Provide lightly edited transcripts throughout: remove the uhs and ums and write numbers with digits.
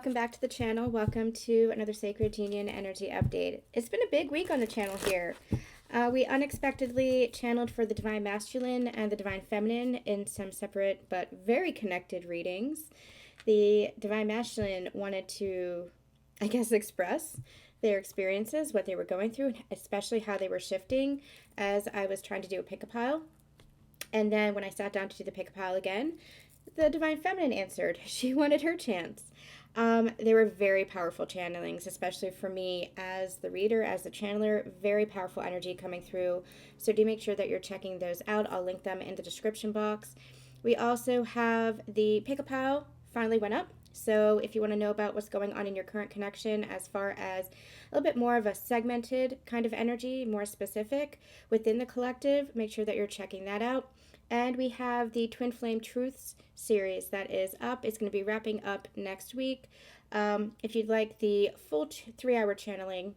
welcome back to the channel. Welcome to another Sacred Union Energy Update. It's been a big week on the channel here. We unexpectedly channeled for the Divine Masculine and the Divine Feminine in some separate but very connected readings. The Divine Masculine wanted to, I guess, express their experiences, what they were going through, and especially how they were shifting as I was trying to do a pick-a-pile. And then when I sat down to do the pick-a-pile again, the Divine Feminine answered. She wanted her chance. They were very powerful channelings, especially for me as the reader, as the channeler. Very powerful energy coming through. So do make sure that you're checking those out. I'll link them in the description box. We also have the pick-a-pile finally went up. So if you want to know about what's going on in your current connection as far as a little bit more of a segmented kind of energy, more specific within the collective, make sure that you're checking that out. And we have the Twin Flame Truths series that is up. It's going to be wrapping up next week. If you'd like the full 3-hour channeling,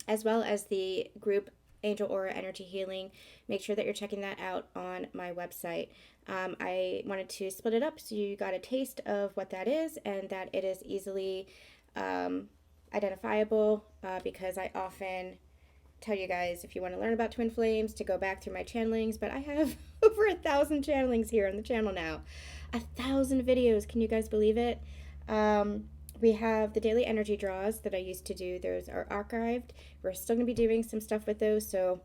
as well as the group Angel Aura Energy Healing, make sure that you're checking that out on my website. I wanted to split it up so you got a taste of what that is and that it is easily identifiable because I often tell you guys, if you want to learn about twin flames, to go back through my channelings, but I have over 1,000 channelings here on the channel now. 1,000 videos. Can you guys believe it? We have the daily energy draws that I used to do. Those are archived. We're still going to be doing some stuff with those, so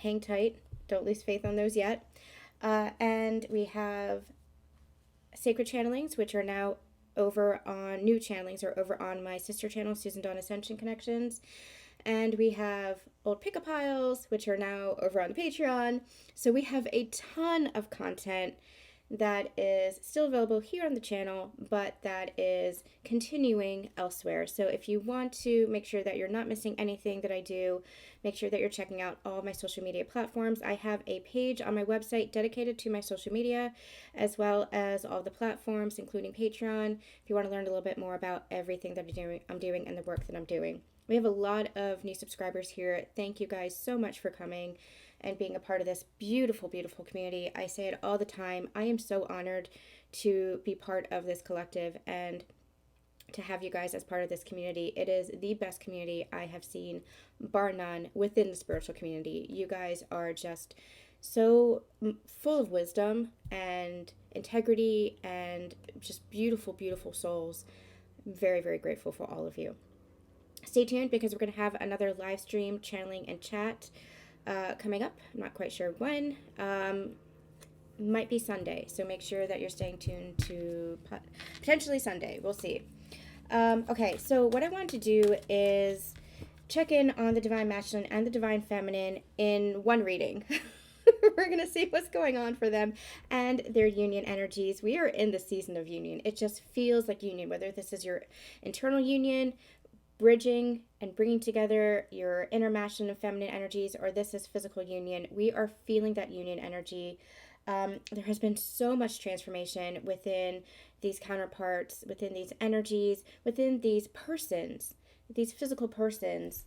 hang tight. Don't lose faith on those yet. And we have sacred channelings, which are now over on new channelings, or over on my sister channel, Susan Dawn Ascension Connections. And we have old pick-a-piles, which are now over on the Patreon. So we have a ton of content that is still available here on the channel, but that is continuing elsewhere. So if you want to make sure that you're not missing anything that I do, make sure that you're checking out all my social media platforms. I have a page on my website dedicated to my social media, as well as all the platforms, including Patreon, if you want to learn a little bit more about everything that I'm doing and the work that I'm doing. We have a lot of new subscribers here. Thank you guys so much for coming and being a part of this beautiful, beautiful community. I say it all the time. I am so honored to be part of this collective and to have you guys as part of this community. It is the best community I have seen, bar none, within the spiritual community. You guys are just so full of wisdom and integrity and just beautiful, beautiful souls. I'm very, very grateful for all of you. Stay tuned because we're going to have another live stream, channeling, and chat coming up. I'm not quite sure when. Might be Sunday, so make sure that you're staying tuned to potentially Sunday. We'll see. Okay, so what I want to do is check in on the Divine Masculine and the Divine Feminine in one reading. We're going to see what's going on for them and their union energies. We are in the season of union. It just feels like union, whether this is your internal union, bridging and bringing together your inner masculine and feminine energies, or this is physical union. We are feeling that union energy. There has been so much transformation within these counterparts, within these energies, within these persons, these physical persons.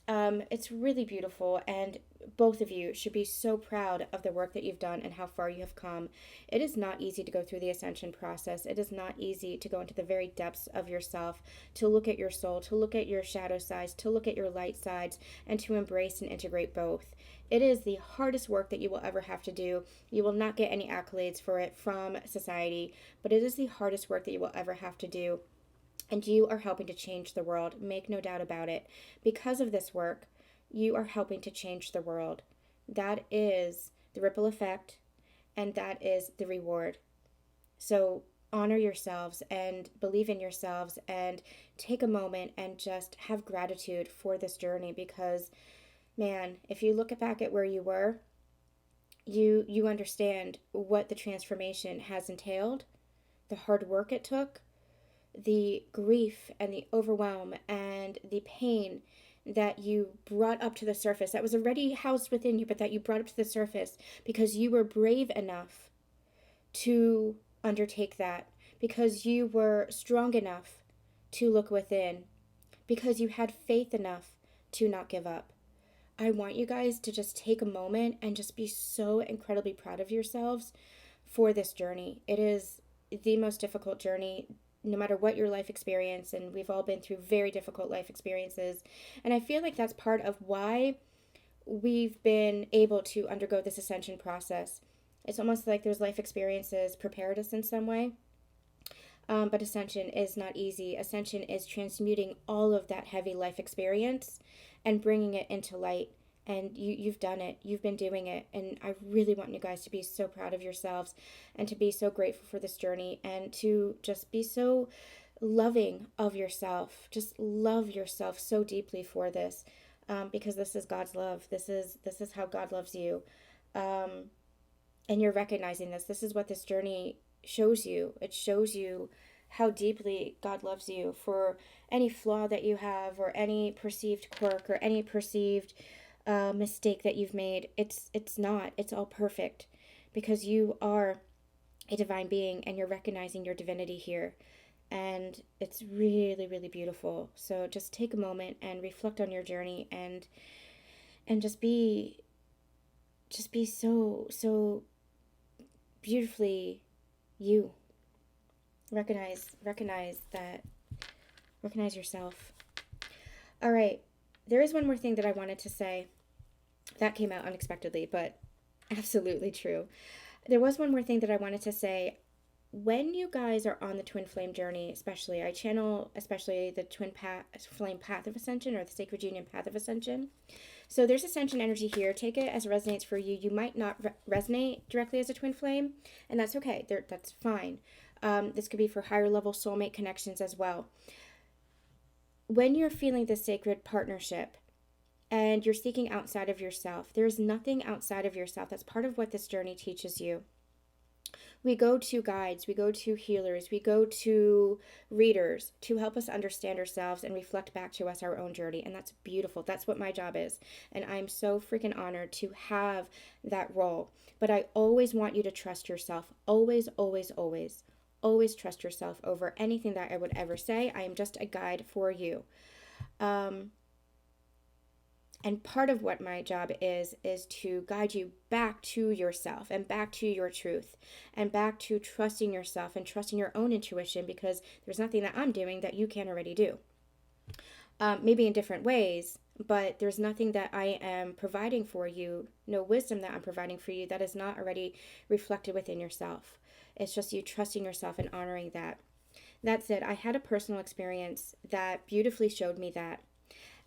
It's really beautiful, and both of you should be so proud of the work that you've done and how far you have come. It is not easy to go through the ascension process. It is not easy to go into the very depths of yourself, to look at your soul, to look at your shadow sides, to look at your light sides, and to embrace and integrate both. It is the hardest work that you will ever have to do. You will not get any accolades for it from society, but it is the hardest work that you will ever have to do. And you are helping to change the world. Make no doubt about it. Because of this work, you are helping to change the world. That is the ripple effect, and that is the reward. So honor yourselves and believe in yourselves and take a moment and just have gratitude for this journey, because, man, if you look back at where you were, you understand what the transformation has entailed, the hard work it took, the grief and the overwhelm and the pain that you brought up to the surface, that was already housed within you, but that you brought up to the surface because you were brave enough to undertake that, because you were strong enough to look within, because you had faith enough to not give up. I want you guys to just take a moment and just be so incredibly proud of yourselves for this journey. It is the most difficult journey no matter what your life experience, and we've all been through very difficult life experiences. And I feel like that's part of why we've been able to undergo this ascension process. It's almost like those life experiences prepared us in some way. But ascension is not easy. Ascension is transmuting all of that heavy life experience and bringing it into light. And you've done it. You've been doing it. And I really want you guys to be so proud of yourselves and to be so grateful for this journey and to just be so loving of yourself. Just love yourself so deeply for this, because this is God's love. This is how God loves you. And you're recognizing this. This is what this journey shows you. It shows you how deeply God loves you for any flaw that you have or any perceived quirk or any perceived mistake that you've made. It's not. It's all perfect because you are a divine being and you're recognizing your divinity here. And it's really, really beautiful. So just take a moment and reflect on your journey and just be so beautifully you. Recognize that. Recognize yourself. All right. There is one more thing that I wanted to say. That came out unexpectedly, but absolutely true. There was one more thing that I wanted to say. When you guys are on the twin flame journey, especially, I channel especially the flame path of ascension or the sacred union path of ascension. So there's ascension energy here. Take it as it resonates for you. You might not resonate directly as a twin flame, and that's okay. That's fine. This could be for higher level soulmate connections as well. When you're feeling this sacred partnership and you're seeking outside of yourself, there's nothing outside of yourself. That's part of what this journey teaches you. We go to guides, we go to healers, we go to readers to help us understand ourselves and reflect back to us our own journey. And that's beautiful. That's what my job is. And I'm so freaking honored to have that role. But I always want you to trust yourself. Always, always, always. Always trust yourself over anything that I would ever say. I am just a guide for you. And part of what my job is to guide you back to yourself and back to your truth and back to trusting yourself and trusting your own intuition, because there's nothing that I'm doing that you can't already do. Maybe in different ways, but there's nothing that I am providing for you, no wisdom that I'm providing for you that is not already reflected within yourself. It's just you trusting yourself and honoring that. That said, I had a personal experience that beautifully showed me that.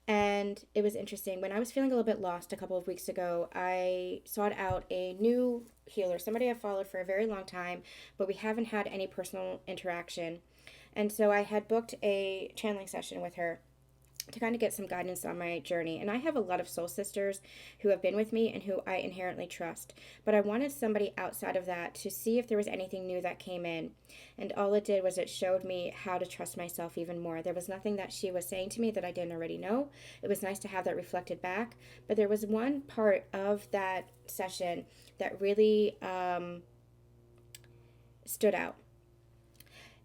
And it was interesting. When I was feeling a little bit lost a couple of weeks ago, I sought out a new healer, somebody I've followed for a very long time, but we haven't had any personal interaction. And so I had booked a channeling session with her to kind of get some guidance on my journey. And I have a lot of soul sisters who have been with me and who I inherently trust. But I wanted somebody outside of that to see if there was anything new that came in. And all it did was it showed me how to trust myself even more. There was nothing that she was saying to me that I didn't already know. It was nice to have that reflected back. But there was one part of that session that really stood out.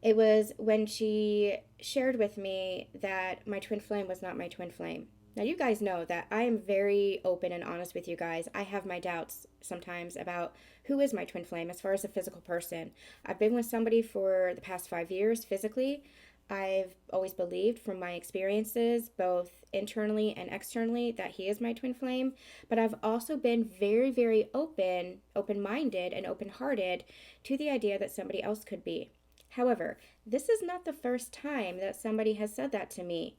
It was when she shared with me that my twin flame was not my twin flame. Now, you guys know that I am very open and honest with you guys. I have my doubts sometimes about who is my twin flame as far as a physical person. I've been with somebody for the past 5 years physically. I've always believed from my experiences, both internally and externally, that he is my twin flame. But I've also been very, very open-minded and open-hearted to the idea that somebody else could be. However, this is not the first time that somebody has said that to me.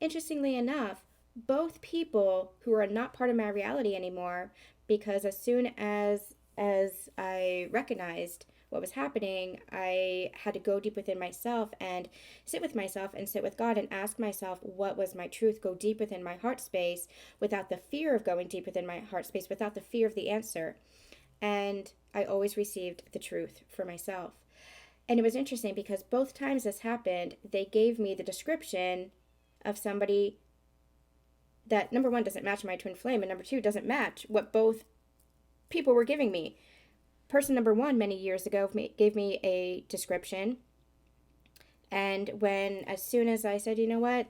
Interestingly enough, both people who are not part of my reality anymore, because as soon as I recognized what was happening, I had to go deep within myself and sit with myself and sit with God and ask myself what was my truth, go deep within my heart space without the fear of going deep within my heart space, without the fear of the answer. And I always received the truth for myself. And it was interesting because both times this happened, they gave me the description of somebody that, number one, doesn't match my twin flame, and number two, doesn't match what both people were giving me. Person number one, many years ago, gave me a description. And as soon as I said, you know what,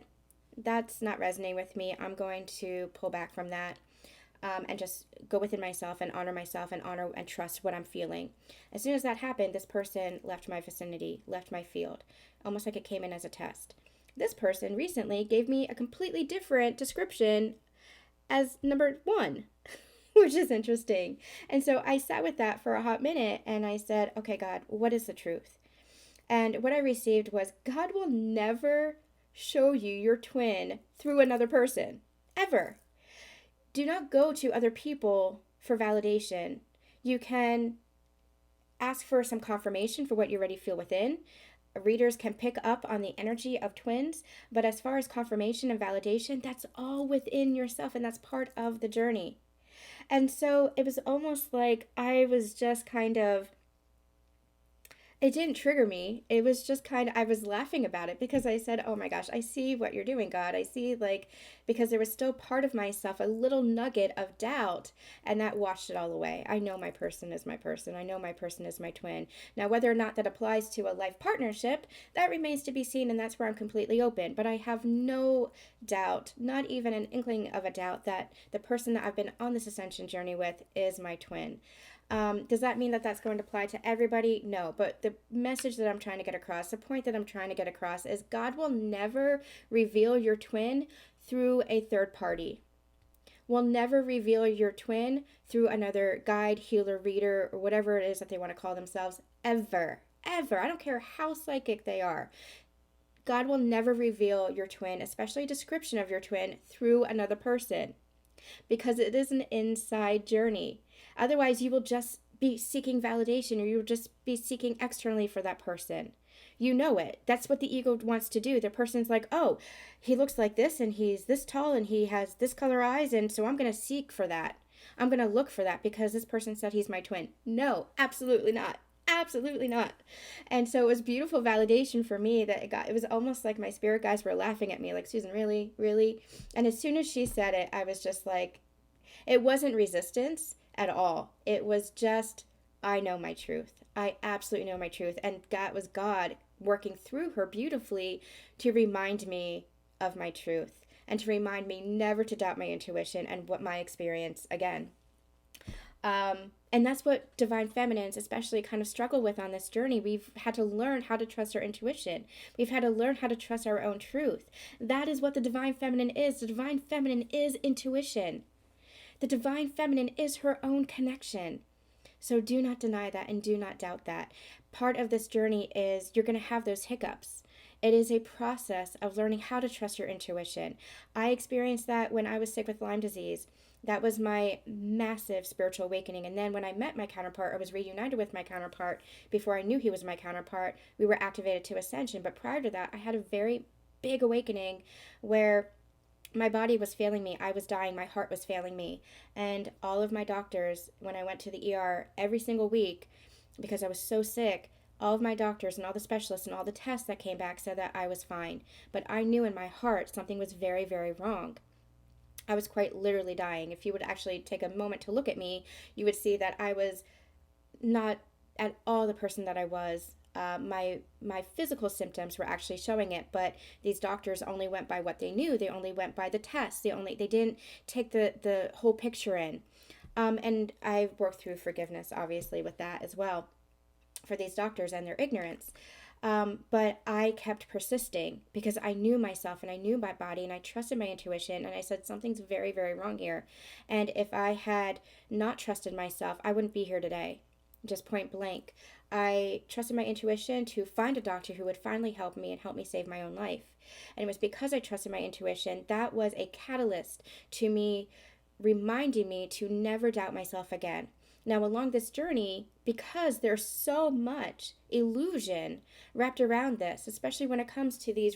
that's not resonating with me, I'm going to pull back from that. and just go within myself and honor and trust what I'm feeling. As soon as that happened, this person left my vicinity, left my field, almost like it came in as a test. This person recently gave me a completely different description as number one, which is interesting. And so I sat with that for a hot minute and I said, okay, God, what is the truth? And what I received was God will never show you your twin through another person, ever. Do not go to other people for validation. You can ask for some confirmation for what you already feel within. Readers can pick up on the energy of twins, but as far as confirmation and validation, that's all within yourself, and that's part of the journey. And so it was almost like I was just kind of, it didn't trigger me. It was just kind of, I was laughing about it because I said, oh my gosh, I see what you're doing, God. I see, like, because there was still part of myself, a little nugget of doubt, and that washed it all away. I know my person is my person. I know my person is my twin. Now, whether or not that applies to a life partnership, that remains to be seen, and that's where I'm completely open. But I have no doubt, not even an inkling of a doubt, that the person that I've been on this ascension journey with is my twin. Does that mean that that's going to apply to everybody? No, but the message that I'm trying to get across, the point that I'm trying to get across is God will never reveal your twin through a third party. Will never reveal your twin through another guide, healer, reader, or whatever it is that they want to call themselves, ever. Ever. I don't care how psychic they are. God will never reveal your twin, especially a description of your twin, through another person, because it is an inside journey. Otherwise, you will just be seeking validation, or you'll just be seeking externally for that person. You know it. That's what the ego wants to do. The person's like, oh, he looks like this, and he's this tall, and he has this color eyes, and so I'm going to seek for that. I'm going to look for that because this person said he's my twin. No, absolutely not. Absolutely not. And so it was beautiful validation for me that it was almost like my spirit guides were laughing at me, like, Susan, really? Really? And as soon as she said it, I was just like, it wasn't resistance at all. It was just, I know my truth. I absolutely know my truth. And that was God working through her beautifully to remind me of my truth and to remind me never to doubt my intuition and what my experience again. And that's what divine feminines especially kind of struggle with on this journey. We've had to learn how to trust our intuition. We've had to learn how to trust our own truth. That is what the divine feminine is. The divine feminine is intuition. The divine feminine is her own connection. So do not deny that and do not doubt that. Part of this journey is you're going to have those hiccups. It is a process of learning how to trust your intuition. I experienced that when I was sick with Lyme disease. That was my massive spiritual awakening. And then when I met my counterpart, I was reunited with my counterpart. Before I knew he was my counterpart, we were activated to ascension. But prior to that, I had a very big awakening where my body was failing me. I was dying. My heart was failing me. And all of my doctors, when I went to the ER every single week, because I was so sick, all of my doctors and all the specialists and all the tests that came back said that I was fine. But I knew in my heart something was very, very wrong. I was quite literally dying. If you would actually take a moment to look at me, you would see that I was not at all the person that I was. My physical symptoms were actually showing it, but these doctors only went by what they knew. They only went by the tests. They didn't take the whole picture in. And I worked through forgiveness, obviously, with that as well, for these doctors and their ignorance. But I kept persisting because I knew myself and I knew my body and I trusted my intuition, and I said something's very, very wrong here. And if I had not trusted myself, I wouldn't be here today, just point blank. I trusted my intuition to find a doctor who would finally help me and help me save my own life. And it was because I trusted my intuition that was a catalyst to me, reminding me to never doubt myself again. Now, along this journey, because there's so much illusion wrapped around this, especially when it comes to these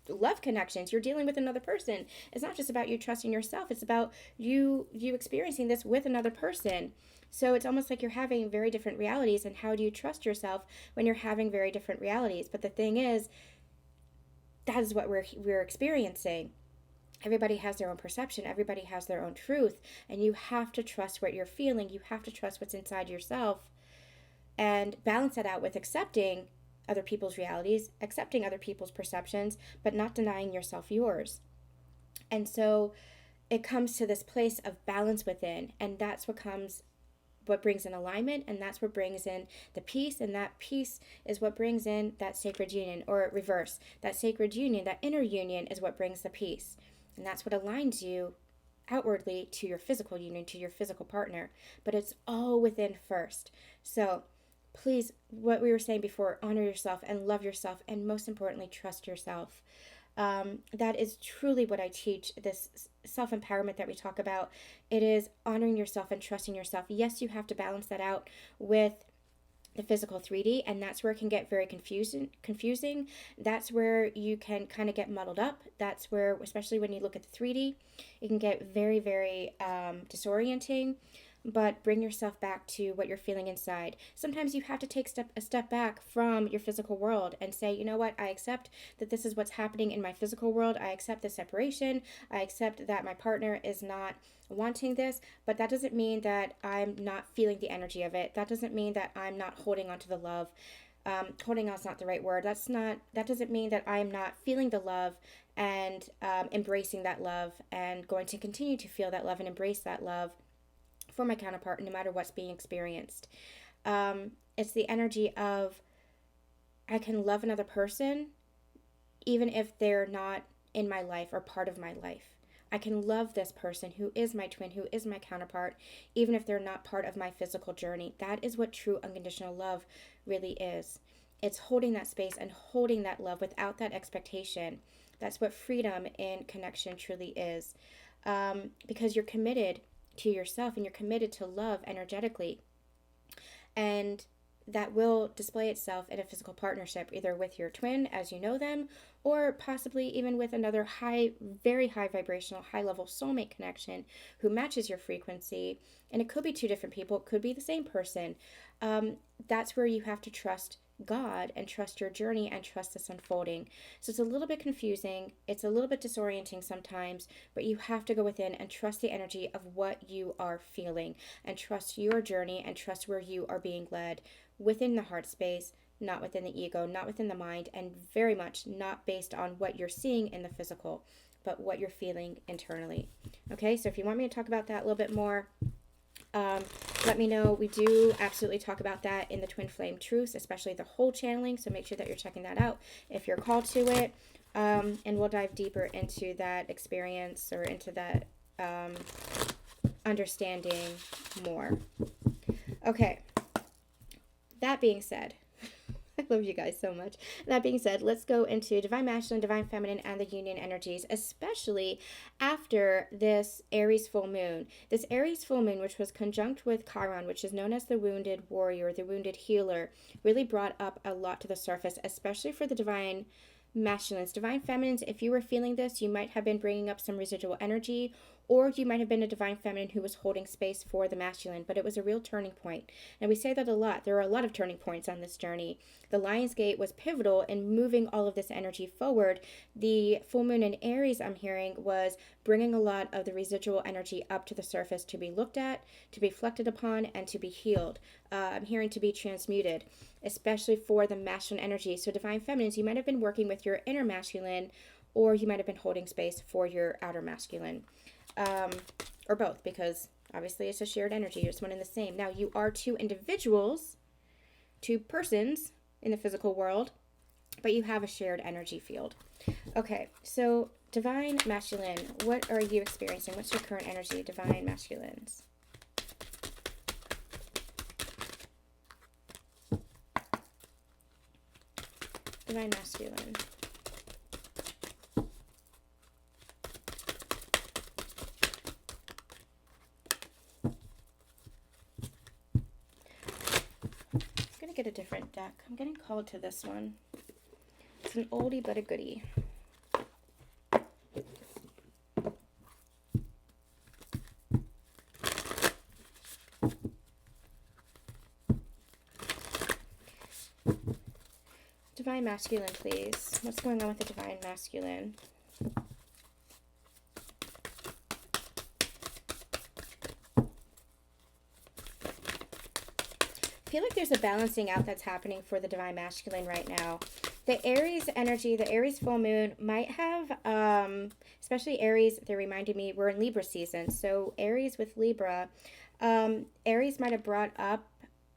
love connections, you're dealing with another person. It's not just about you trusting yourself. It's about you experiencing this with another person. So it's almost like you're having very different realities. And how do you trust yourself when you're having very different realities? But the thing is, that is what we're experiencing. Everybody has their own perception. Everybody has their own truth. And you have to trust what you're feeling. You have to trust what's inside yourself and balance that out with accepting other people's realities, accepting other people's perceptions, but not denying yourself yours. And so it comes to this place of balance within, and that's what brings in alignment, and that's what brings in the peace, and that peace is what brings in that sacred union, or reverse, that sacred union, that inner union is what brings the peace, and that's what aligns you outwardly to your physical union, to your physical partner. But it's all within first. So please, what we were saying before, honor yourself and love yourself, and most importantly, trust yourself. That is truly what I teach, this self-empowerment that we talk about. It is honoring yourself and trusting yourself. Yes, you have to balance that out with the physical 3D, and that's where it can get very confusing. That's where you can kind of get muddled up. That's where, especially when you look at the 3D, it can get very, very disorienting. But bring yourself back to what you're feeling inside. Sometimes you have to take a step back from your physical world and say, you know what, I accept that this is what's happening in my physical world. I accept the separation. I accept that my partner is not wanting this, but that doesn't mean that I'm not feeling the energy of it. That doesn't mean that I'm not holding on to the love. Holding on is not the right word. That doesn't mean that I'm not feeling the love and embracing that love, and going to continue to feel that love and embrace that love for my counterpart, no matter what's being experienced. It's the energy of, I can love another person even if they're not in my life or part of my life. I can love this person who is my twin, who is my counterpart, even if they're not part of my physical journey. That is what true unconditional love really is. It's holding that space and holding that love without that expectation. That's what freedom in connection truly is. Because you're committed to yourself, and you're committed to love energetically, and that will display itself in a physical partnership, either with your twin as you know them, or possibly even with another very high vibrational, high level soulmate connection who matches your frequency. And it could be two different people, it could be the same person. That's where you have to trust God and trust your journey and trust this unfolding. So it's a little bit confusing, it's a little bit disorienting sometimes, but you have to go within and trust the energy of what you are feeling, and trust your journey, and trust where you are being led within the heart space, not within the ego, not within the mind, and very much not based on what you're seeing in the physical, but what you're feeling internally. Okay, so if you want me to talk about that a little bit more, let me know. We do absolutely talk about that in the Twin Flame Truths, especially the whole channeling, so make sure that you're checking that out if you're called to it, and we'll dive deeper into that experience, or into that understanding more. Okay, that being said, I love you guys so much. That being said, let's go into Divine Masculine, Divine Feminine, and the union energies, especially after this Aries full moon. This Aries full moon, which was conjunct with Chiron, which is known as the wounded warrior, the wounded healer, really brought up a lot to the surface, especially for the Divine Masculines. Divine Feminines, if you were feeling this, you might have been bringing up some residual energy, or you might have been a Divine Feminine who was holding space for the masculine, but it was a real turning point. And we say that a lot. There are a lot of turning points on this journey. The Lion's Gate was pivotal in moving all of this energy forward. The full moon in Aries, I'm hearing, was bringing a lot of the residual energy up to the surface to be looked at, to be reflected upon, and to be healed. I'm hearing to be transmuted, especially for the masculine energy. So Divine Feminines, you might have been working with your inner masculine, or you might have been holding space for your outer masculine. Or both, because obviously it's a shared energy. It's one and the same. Now, you are two individuals, two persons in the physical world, but you have a shared energy field. Okay, so Divine Masculine, what are you experiencing? What's your current energy, Divine Masculines? Divine Masculine. Get a different deck. I'm getting called to this one. It's an oldie but a goodie. Divine Masculine, please. What's going on with the Divine Masculine? I feel like there's a balancing out that's happening for the Divine Masculine right now. The Aries energy, the Aries full moon might have, especially Aries, they're reminding me we're in Libra season. So Aries with Libra, Aries might have brought up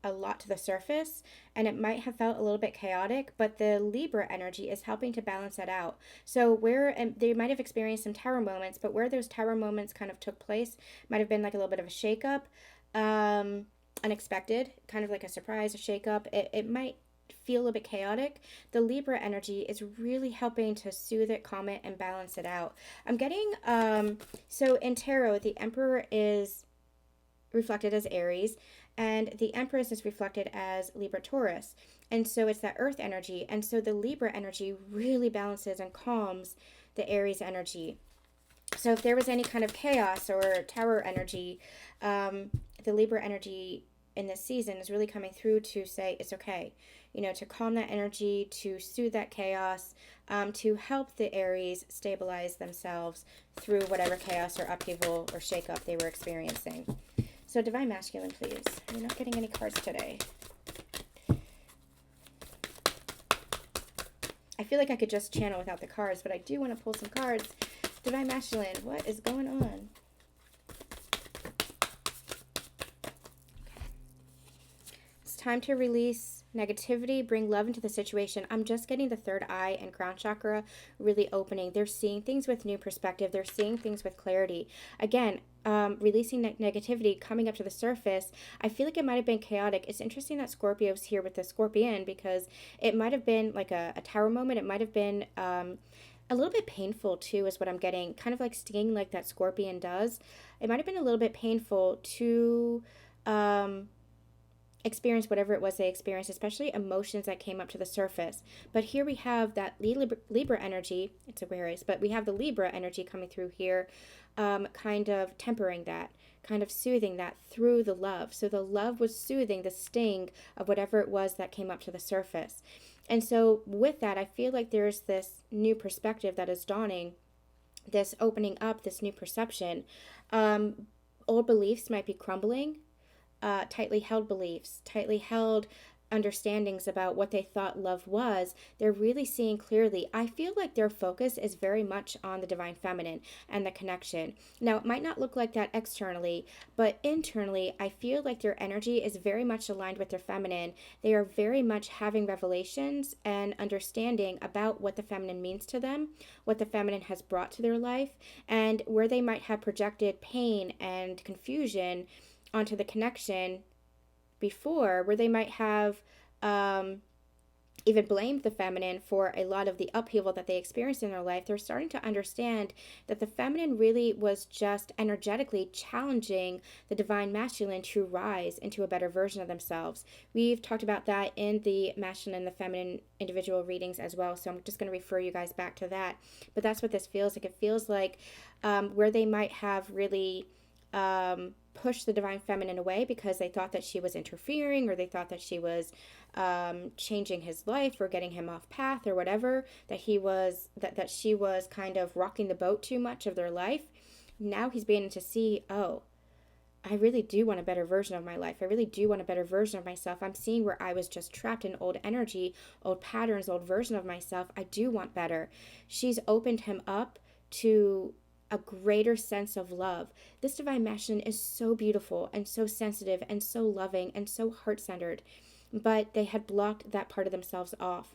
a lot to the surface and it might have felt a little bit chaotic, but the Libra energy is helping to balance that out. So where, and they might have experienced some tower moments, but where those tower moments kind of took place might have been like a little bit of a shakeup, unexpected, kind of like a surprise, a shakeup. It might feel a little bit chaotic. The Libra energy is really helping to soothe it, calm it, and balance it out. I'm getting, so in tarot, the Emperor is reflected as Aries, and the Empress is reflected as Libra Taurus. And so it's that earth energy. And so the Libra energy really balances and calms the Aries energy. So if there was any kind of chaos or tower energy, the Libra energy in this season is really coming through to say it's okay, to calm that energy, to soothe that chaos, to help the Aries stabilize themselves through whatever chaos or upheaval or shakeup they were experiencing. So Divine Masculine, please. You're not getting any cards today. I feel like I could just channel without the cards, but I do want to pull some cards. Divine Masculine, what is going on? It's time to release negativity, bring love into the situation. I'm just getting the third eye and crown chakra really opening. They're seeing things with new perspective. They're seeing things with clarity. Again, releasing negativity, coming up to the surface. I feel like it might have been chaotic. It's interesting that Scorpio's here with the Scorpion because it might have been like a tower moment. It might have been a little bit painful too, is what I'm getting. Kind of like stinging like that Scorpion does. It might have been a little bit painful to experience whatever it was they experienced, especially emotions that came up to the surface. But here we have that Libra energy. It's Aquarius, but we have the Libra energy coming through here, kind of tempering that, kind of soothing that through the love. So the love was soothing the sting of whatever it was that came up to the surface. And so with that, I feel like there's this new perspective that is dawning, this opening up, this new perception. Old beliefs might be crumbling. Tightly held beliefs, tightly held understandings about what they thought love was, they're really seeing clearly. I feel like their focus is very much on the divine feminine and the connection. Now, it might not look like that externally, but internally, I feel like their energy is very much aligned with their feminine. They are very much having revelations and understanding about what the feminine means to them, what the feminine has brought to their life, and where they might have projected pain and confusion onto the connection before, where they might have even blamed the feminine for a lot of the upheaval that they experienced in their life. They're starting to understand that the feminine really was just energetically challenging the divine masculine to rise into a better version of themselves. We've talked about that in the masculine and the feminine individual readings as well, so I'm just going to refer you guys back to that. But that's what this feels like. It feels like where they might have really push the divine feminine away because they thought that she was interfering, or they thought that she was changing his life or getting him off path or whatever, that he was that she was kind of rocking the boat too much of their life. Now he's beginning to see, oh, I really do want a better version of my life. I really do want a better version of myself. I'm seeing where I was just trapped in old energy, old patterns, old version of myself. I do want better. She's opened him up to a greater sense of love. This divine masculine is so beautiful and so sensitive and so loving and so heart-centered, but they had blocked that part of themselves off.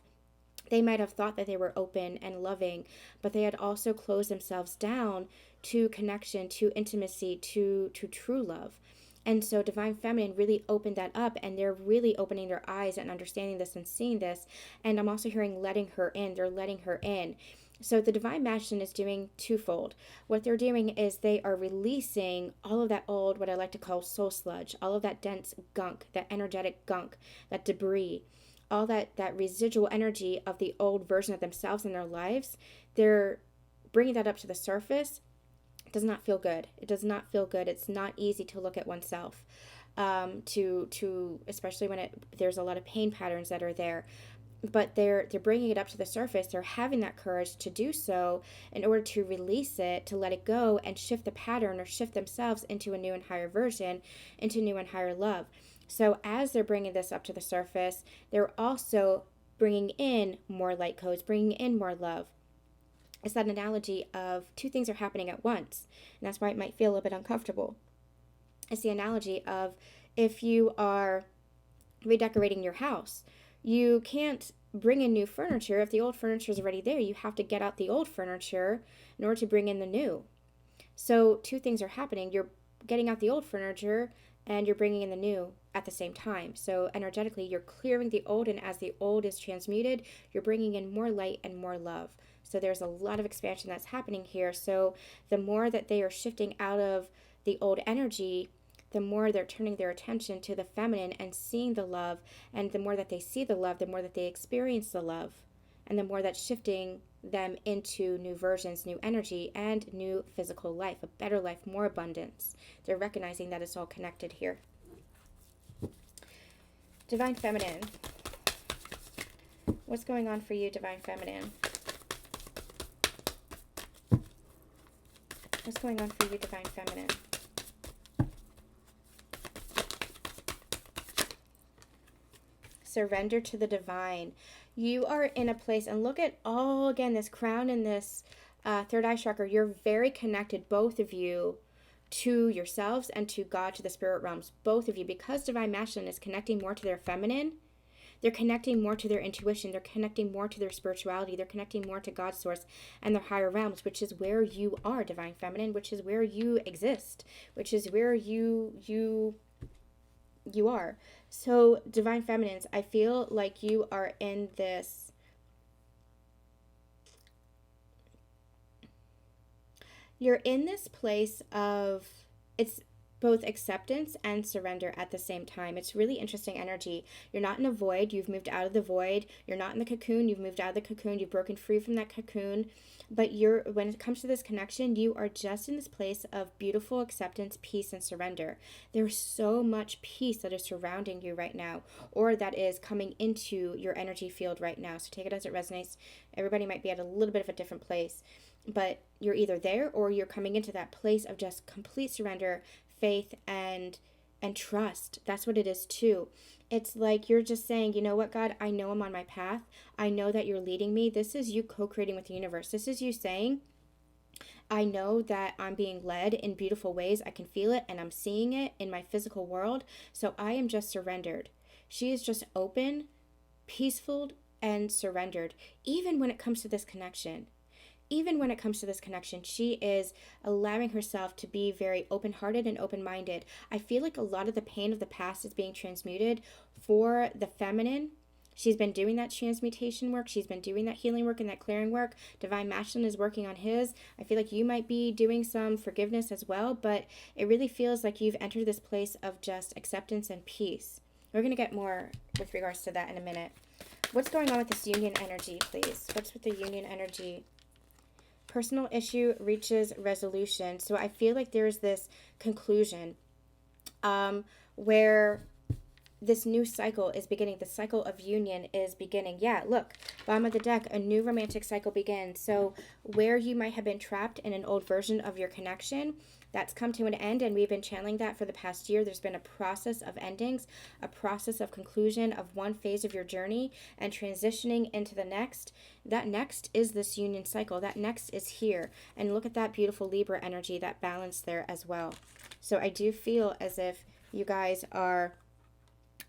They might have thought that they were open and loving, but they had also closed themselves down to connection, to intimacy, to true love. And so divine feminine really opened that up, and they're really opening their eyes and understanding this and seeing this. And I'm also hearing letting her in. They're letting her in. So the divine masculine is doing twofold. What they're doing is they are releasing all of that old, what I like to call soul sludge, all of that dense gunk, that energetic gunk, that debris, all that residual energy of the old version of themselves in their lives. They're bringing that up to the surface. It does not feel good. It does not feel good. It's not easy to look at oneself, to especially when there's a lot of pain patterns that are there. But they're bringing it up to the surface. They're having that courage to do so in order to release it, to let it go and shift the pattern or shift themselves into a new and higher version, into new and higher love. So as they're bringing this up to the surface, they're also bringing in more light codes, bringing in more love. It's that analogy of two things are happening at once, and that's why it might feel a little bit uncomfortable. It's the analogy of if you are redecorating your house, you can't bring in new furniture if the old furniture is already there. You have to get out the old furniture in order to bring in the new. So two things are happening. You're getting out the old furniture and you're bringing in the new at the same time. So energetically, you're clearing the old, and as the old is transmuted, you're bringing in more light and more love. So there's a lot of expansion that's happening here. So the more that they are shifting out of the old energy, the more they're turning their attention to the feminine and seeing the love. And the more that they see the love, the more that they experience the love. And the more that's shifting them into new versions, new energy, and new physical life, a better life, more abundance. They're recognizing that it's all connected here. Divine Feminine. What's going on for you, Divine Feminine? What's going on for you, Divine Feminine? Surrender to the divine. You are in a place, and look at all, again, this crown and this third eye chakra. You're very connected, both of you, to yourselves and to God, to the spirit realms, both of you, because divine masculine is connecting more to their feminine. They're connecting more to their intuition. They're connecting more to their spirituality. They're connecting more to God's source and their higher realms, which is where you are, divine feminine, which is where you exist, which is where you are. So, divine feminines, I feel like you are in this place of, it's both acceptance and surrender at the same time. It's really interesting energy. You're not in a void. You've moved out of the void. You're not in the cocoon. You've moved out of the cocoon. You've broken free from that cocoon. But when it comes to this connection, you are just in this place of beautiful acceptance, peace, and surrender. There's so much peace that is surrounding you right now, or that is coming into your energy field right now. So take it as it resonates. Everybody might be at a little bit of a different place, but you're either there or you're coming into that place of just complete surrender, faith, and trust. That's what it is too. It's like you're just saying, you know what, God, I know I'm on my path. I know that you're leading me. This is you co-creating with the universe. This is you saying, I know that I'm being led in beautiful ways. I can feel it and I'm seeing it in my physical world. So I am just surrendered. She is just open, peaceful, and surrendered. Even when it comes to this connection, she is allowing herself to be very open-hearted and open-minded. I feel like a lot of the pain of the past is being transmuted for the feminine. She's been doing that transmutation work. She's been doing that healing work and that clearing work. Divine Masculine is working on his. I feel like you might be doing some forgiveness as well, but it really feels like you've entered this place of just acceptance and peace. We're going to get more with regards to that in a minute. What's going on with this union energy, please? What's with the union energy? Personal issue reaches resolution. So I feel like there's this conclusion where this new cycle is beginning. The cycle of union is beginning. Yeah, look, bottom of the deck, a new romantic cycle begins. So where you might have been trapped in an old version of your connection, that's come to an end, and we've been channeling that for the past year. There's been a process of endings, a process of conclusion of one phase of your journey and transitioning into the next. That next is this union cycle. That next is here. And look at that beautiful Libra energy, that balance there as well. So I do feel as if you guys are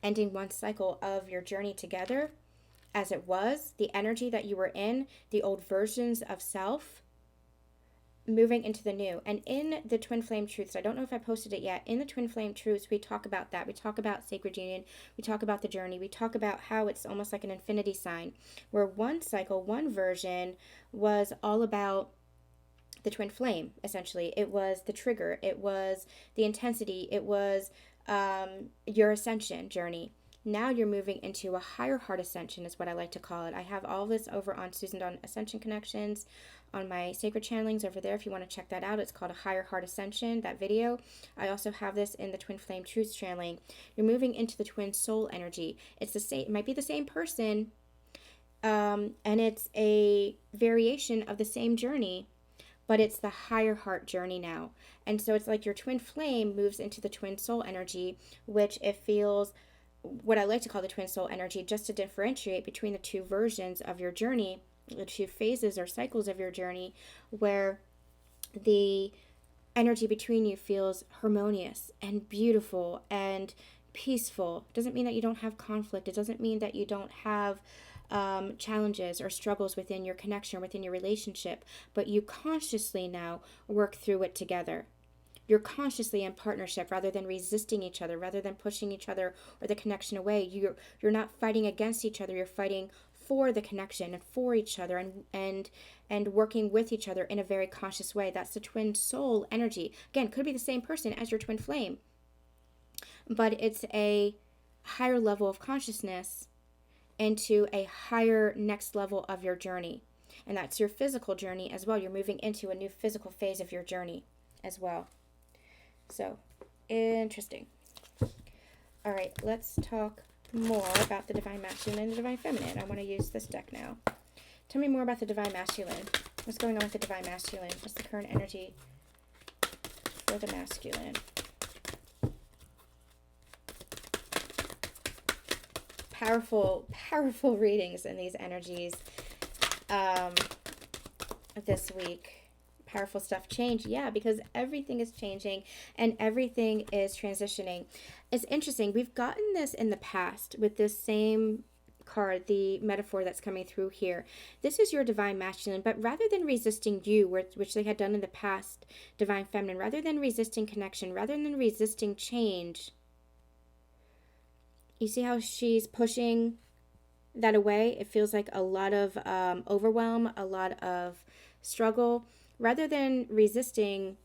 ending one cycle of your journey together as it was, the energy that you were in, the old versions of self, moving into the new. And in the Twin Flame Truths, I don't know if I posted it yet, in the Twin Flame Truths, we talk about that. We talk about sacred union. We talk about the journey. We talk about how it's almost like an infinity sign, where one cycle, one version was all about the twin flame, essentially. It was the trigger. It was the intensity. It was your ascension journey. Now you're moving into a higher heart ascension is what I like to call it. I have all this over on Susan Dawn Ascension Connections on my sacred channelings over there if you want to check that out. It's called a higher heart ascension, that video. I also have this in the Twin Flame Truths channeling. You're moving into the twin soul energy. It's the same, it might be the same person, and it's a variation of the same journey, but it's the higher heart journey now. And so it's like your twin flame moves into the twin soul energy, which it feels what I like to call the twin soul energy, just to differentiate between the two versions of your journey, the two phases or cycles of your journey, where the energy between you feels harmonious and beautiful and peaceful. Doesn't mean that you don't have conflict. It doesn't mean that you don't have challenges or struggles within your connection, within your relationship, but you consciously now work through it together. You're consciously in partnership rather than resisting each other, rather than pushing each other or the connection away. You're not fighting against each other. You're fighting for the connection and for each other, and working with each other in a very conscious way. That's the twin soul energy. Again, could be the same person as your twin flame, but it's a higher level of consciousness into a higher next level of your journey. And that's your physical journey as well. You're moving into a new physical phase of your journey as well. So, interesting. All right, let's talk more about the Divine Masculine and the Divine Feminine. I want to use this deck now. Tell me more about the Divine Masculine. What's going on with the Divine Masculine? What's the current energy for the masculine? Powerful, powerful readings in these energies this week. Powerful stuff. Change, yeah, because everything is changing and everything is transitioning. It's interesting. We've gotten this in the past with this same card, the metaphor that's coming through here. This is your Divine Masculine, but rather than resisting you, which they had done in the past, Divine Feminine, rather than resisting connection, rather than resisting change, you see how she's pushing that away? It feels like a lot of overwhelm, a lot of struggle. Rather than resisting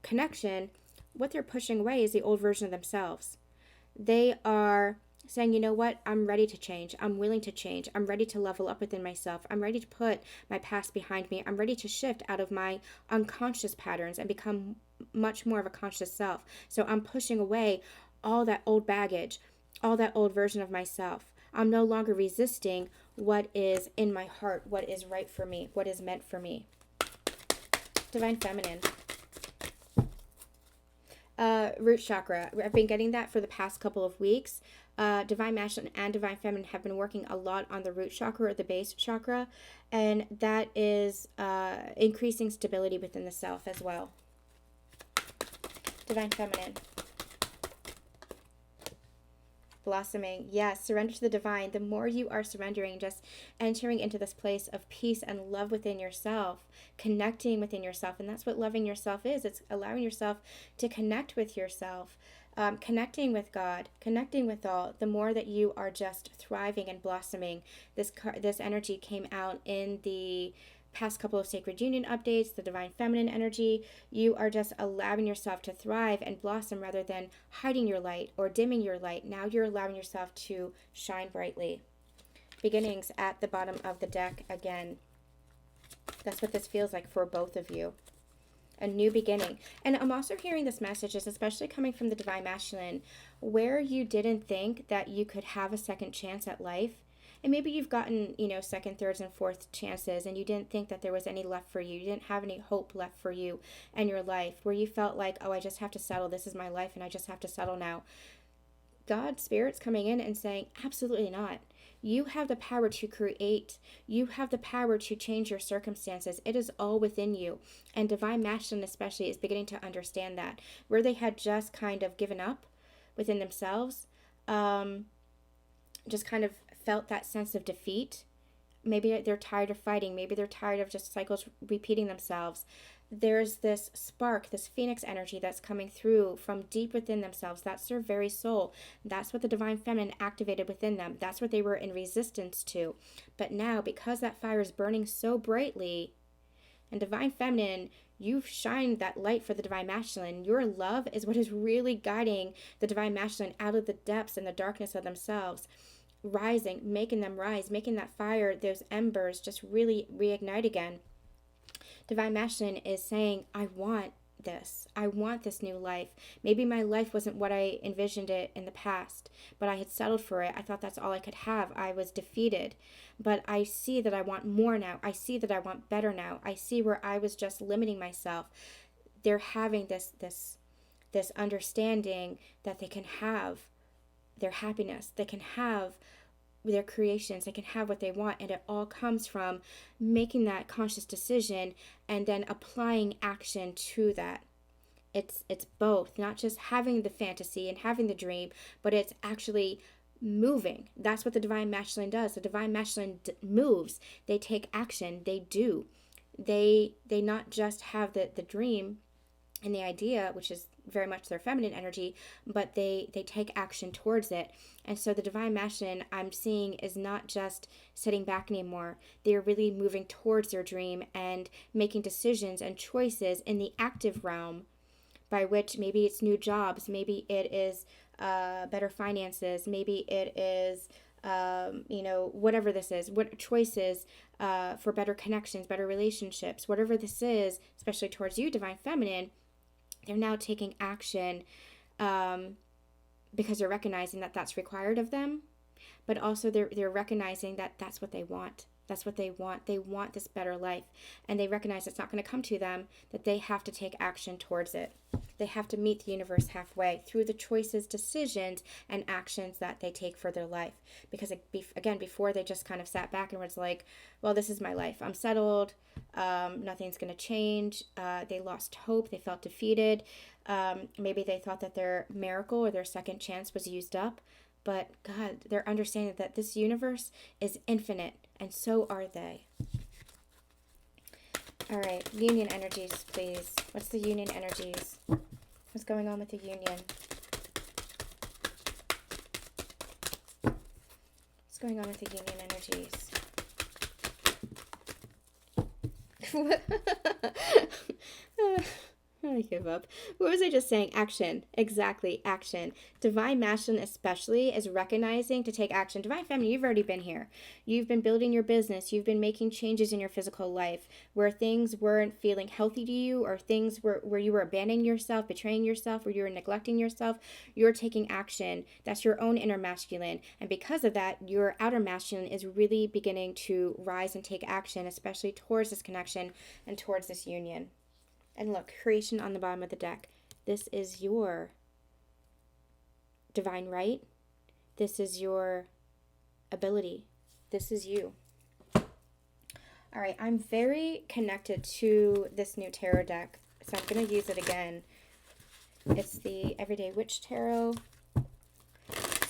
connection, what they're pushing away is the old version of themselves. They are saying, you know what, I'm ready to change. I'm willing to change. I'm ready to level up within myself. I'm ready to put my past behind me. I'm ready to shift out of my unconscious patterns and become much more of a conscious self. So I'm pushing away all that old baggage, all that old version of myself. I'm no longer resisting what is in my heart, what is right for me, what is meant for me. Divine Feminine. Root chakra. I've been getting that for the past couple of weeks. Divine Masculine and Divine Feminine have been working a lot on the root chakra or the base chakra, and that is increasing stability within the self as well. Divine Feminine. Blossoming. Yes, surrender to the divine. The more you are surrendering, just entering into this place of peace and love within yourself, connecting within yourself. And that's what loving yourself is. It's allowing yourself to connect with yourself, connecting with God, connecting with all. The more that you are just thriving and blossoming, this energy came out in the past couple of Sacred Union updates, the Divine Feminine energy. You are just allowing yourself to thrive and blossom rather than hiding your light or dimming your light. Now you're allowing yourself to shine brightly. Beginnings at the bottom of the deck again. That's what this feels like for both of you. A new beginning. And I'm also hearing this message, is especially coming from the Divine Masculine, where you didn't think that you could have a second chance at life. And maybe you've gotten, second, thirds, and fourth chances, and you didn't think that there was any left for you. You didn't have any hope left for you and your life, where you felt like, oh, I just have to settle. This is my life, and I just have to settle now. God, Spirit's coming in and saying, absolutely not. You have the power to create. You have the power to change your circumstances. It is all within you. And Divine Masculine especially is beginning to understand that. Where they had just kind of given up within themselves, just kind of felt that sense of defeat. Maybe they're tired of fighting. Maybe they're tired of just cycles repeating themselves. There's this spark, this phoenix energy that's coming through from deep within themselves. That's their very soul. That's what the Divine Feminine activated within them. That's what they were in resistance to. But now, because that fire is burning so brightly, and Divine Feminine, you've shined that light for the Divine Masculine. Your love is what is really guiding the Divine Masculine out of the depths and the darkness of themselves. Rising, making them rise, making that fire, those embers, just really reignite again. Divine Masculine is saying, I want this. I want this new life. Maybe my life wasn't what I envisioned it in the past, but I had settled for it. I thought that's all I could have. I was defeated. But I see that I want more now. I see that I want better now. I see where I was just limiting myself. They're having this understanding that they can have their happiness. They can have their creations. They can have what they want. And it all comes from making that conscious decision and then applying action to that. It's both, not just having the fantasy and having the dream, but it's actually moving. That's what the divine masculine does. The divine masculine moves. They take action. They do. They not just have the dream and the idea, which is very much their feminine energy, but they take action towards it. And so the divine masculine I'm seeing is not just sitting back anymore. They're really moving towards their dream and making decisions and choices in the active realm, by which maybe it's new jobs, maybe it is better finances, maybe it is whatever this is, what choices for better connections, better relationships, whatever this is, especially towards you, divine feminine. They're now taking action because they're recognizing that that's required of them, but also they're recognizing that that's what they want. That's what they want. They want this better life, and they recognize it's not going to come to them, that they have to take action towards it. They have to meet the universe halfway through the choices, decisions, and actions that they take for their life. Because again, before they just kind of sat back and was like, well, this is my life. I'm settled. Nothing's going to change. They lost hope. They felt defeated. Maybe they thought that their miracle or their second chance was used up. But God, they're understanding that this universe is infinite, and so are they. All right, union energies, please. What's the union energies? What's going on with the union? What's going on with the union energies? I give up. What was I just saying? Action. Exactly. Action. Divine masculine especially is recognizing to take action. Divine feminine, you've already been here. You've been building your business. You've been making changes in your physical life where things weren't feeling healthy to you, or things where you were abandoning yourself, betraying yourself, where you were neglecting yourself. You're taking action. That's your own inner masculine. And because of that, your outer masculine is really beginning to rise and take action, especially towards this connection and towards this union. And look, creation on the bottom of the deck. This is your divine right. This is your ability. This is you. All right, I'm very connected to this new tarot deck, so I'm going to use it again. It's the Everyday Witch Tarot.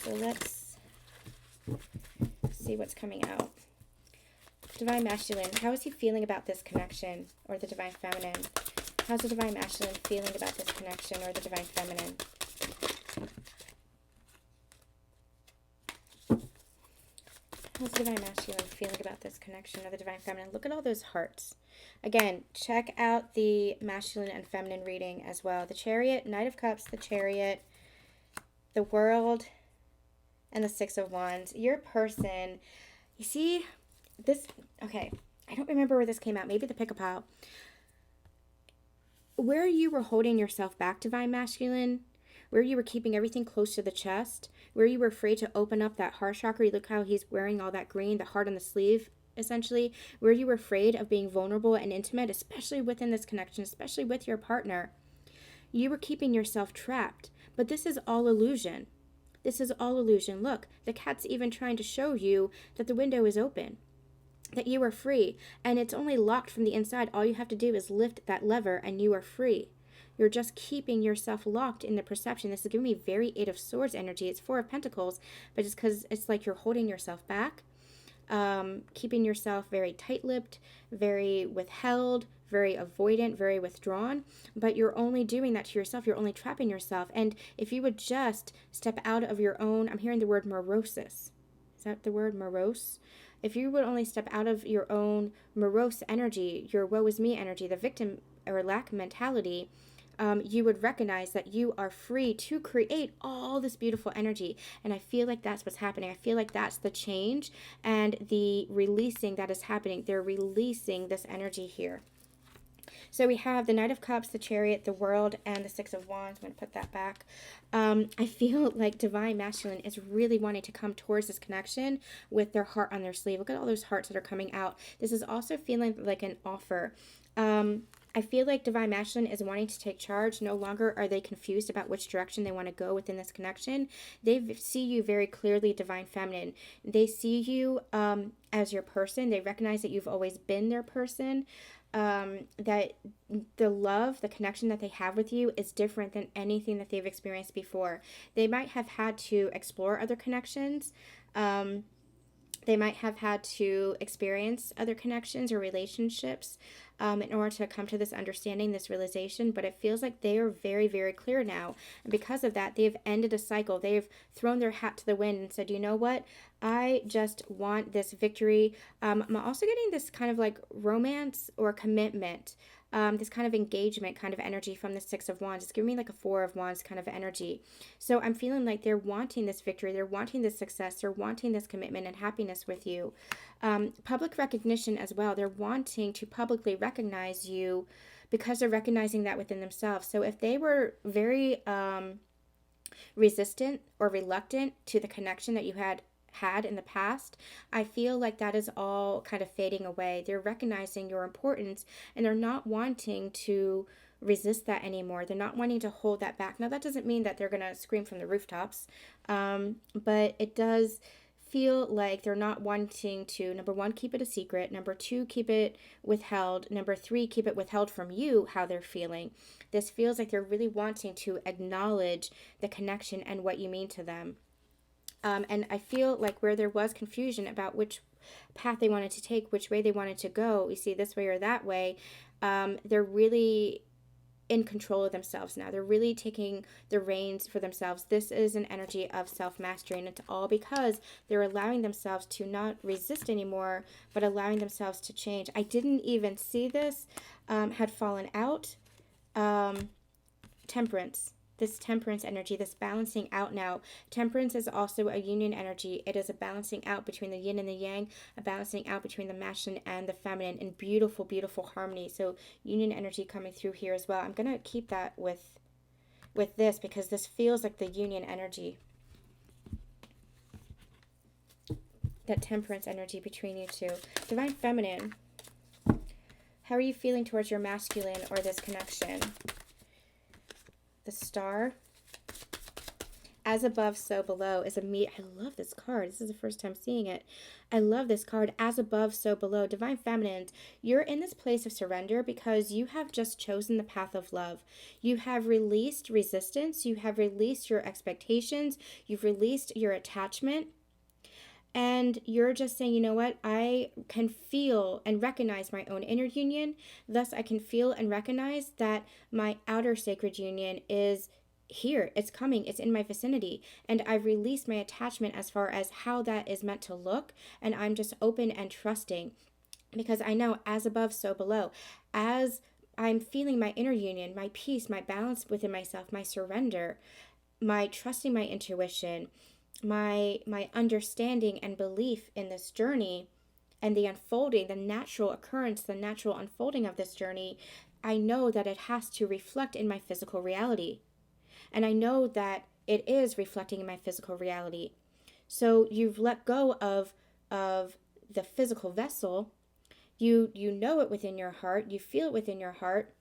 So let's see what's coming out. Divine masculine, how is he feeling about this connection, or the divine feminine? How's the divine masculine feeling about this connection, or the divine feminine? How's the divine masculine feeling about this connection, or the divine feminine? Look at all those hearts. Again, check out the masculine and feminine reading as well. The Chariot, Knight of Cups, the Chariot, the World, and the Six of Wands. Your person, you see this, okay, I don't remember where this came out. Maybe the pick-a-pile. Where you were holding yourself back, divine masculine, where you were keeping everything close to the chest, where you were afraid to open up that heart chakra. Look how he's wearing all that green, the heart on the sleeve, essentially. Where you were afraid of being vulnerable and intimate, especially within this connection, especially with your partner. You were keeping yourself trapped. But this is all illusion. This is all illusion. Look, the cat's even trying to show you that the window is open, that you are free, and it's only locked from the inside. All you have to do is lift that lever and you are free. You're just keeping yourself locked in the perception. This is giving me very Eight of Swords energy. It's Four of Pentacles, but it's because it's like you're holding yourself back, keeping yourself very tight-lipped, very withheld, very avoidant, very withdrawn, but you're only doing that to yourself. You're only trapping yourself. And if you would just step out of your own, I'm hearing the word morosis. Is that the word, morose? If you would only step out of your own morose energy, your woe is me energy, the victim or lack mentality, you would recognize that you are free to create all this beautiful energy. And I feel like that's what's happening. I feel like that's the change and the releasing that is happening. They're releasing this energy here. So we have the Knight of Cups, the Chariot, the World, and the Six of Wands. I'm going to put that back. I feel like divine masculine is really wanting to come towards this connection with their heart on their sleeve. Look at all those hearts that are coming out. This is also feeling like an offer. I feel like Divine Masculine is wanting to take charge. No longer are they confused about which direction they want to go within this connection. They see you very clearly, Divine Feminine. They see you as your person. They recognize that you've always been their person. That the love, the connection that they have with you is different than anything that they've experienced before. They might have had to explore other connections. They might have had to experience other connections or relationships in order to come to this understanding, this realization, but it feels like they are very, very clear now. And because of that, they've ended a cycle. They've thrown their hat to the wind and said, you know what? I just want this victory. I'm also getting this kind of like romance or commitment. This kind of engagement kind of energy from the Six of Wands. It's giving me like a Four of Wands kind of energy. So I'm feeling like they're wanting this victory. They're wanting this success. They're wanting this commitment and happiness with you. Public recognition as well. They're wanting to publicly recognize you because they're recognizing that within themselves. So if they were very resistant or reluctant to the connection that you had in the past, I feel like that is all kind of fading away. They're recognizing your importance and they're not wanting to resist that anymore. They're not wanting to hold that back. Now, that doesn't mean that they're going to scream from the rooftops, but it does feel like they're not wanting to, number one, keep it a secret. Number two, keep it withheld. Number three, keep it withheld from you, how they're feeling. This feels like they're really wanting to acknowledge the connection and what you mean to them. And I feel like where there was confusion about which path they wanted to take, which way they wanted to go, you see, this way or that way, they're really in control of themselves now. They're really taking the reins for themselves. This is an energy of self-mastery, and it's all because they're allowing themselves to not resist anymore, but allowing themselves to change. I didn't even see this had fallen out. Temperance. This temperance energy, this balancing out now. Temperance is also a union energy. It is a balancing out between the yin and the yang, a balancing out between the masculine and the feminine in beautiful, beautiful harmony. So union energy coming through here as well. I'm going to keep that with this because this feels like the union energy. That temperance energy between you two. Divine Feminine. How are you feeling towards your masculine or this connection? The Star. As above, so below is a I love this card. This is the first time seeing it. I love this card. As above, so below. Divine Feminine, you're in this place of surrender because you have just chosen the path of love. You have released resistance. You have released your expectations. You've released your attachment. And you're just saying, you know what? I can feel and recognize my own inner union. Thus, I can feel and recognize that my outer sacred union is here. It's coming. It's in my vicinity. And I've released my attachment as far as how that is meant to look. And I'm just open and trusting because I know as above, so below. As I'm feeling my inner union, my peace, my balance within myself, my surrender, my trusting my intuition, my understanding and belief in this journey and the unfolding, the natural occurrence, the natural unfolding of this journey, I know that it has to reflect in my physical reality. And I know that it is reflecting in my physical reality. So you've let go of the physical vessel. You know it within your heart. You feel it within your heart.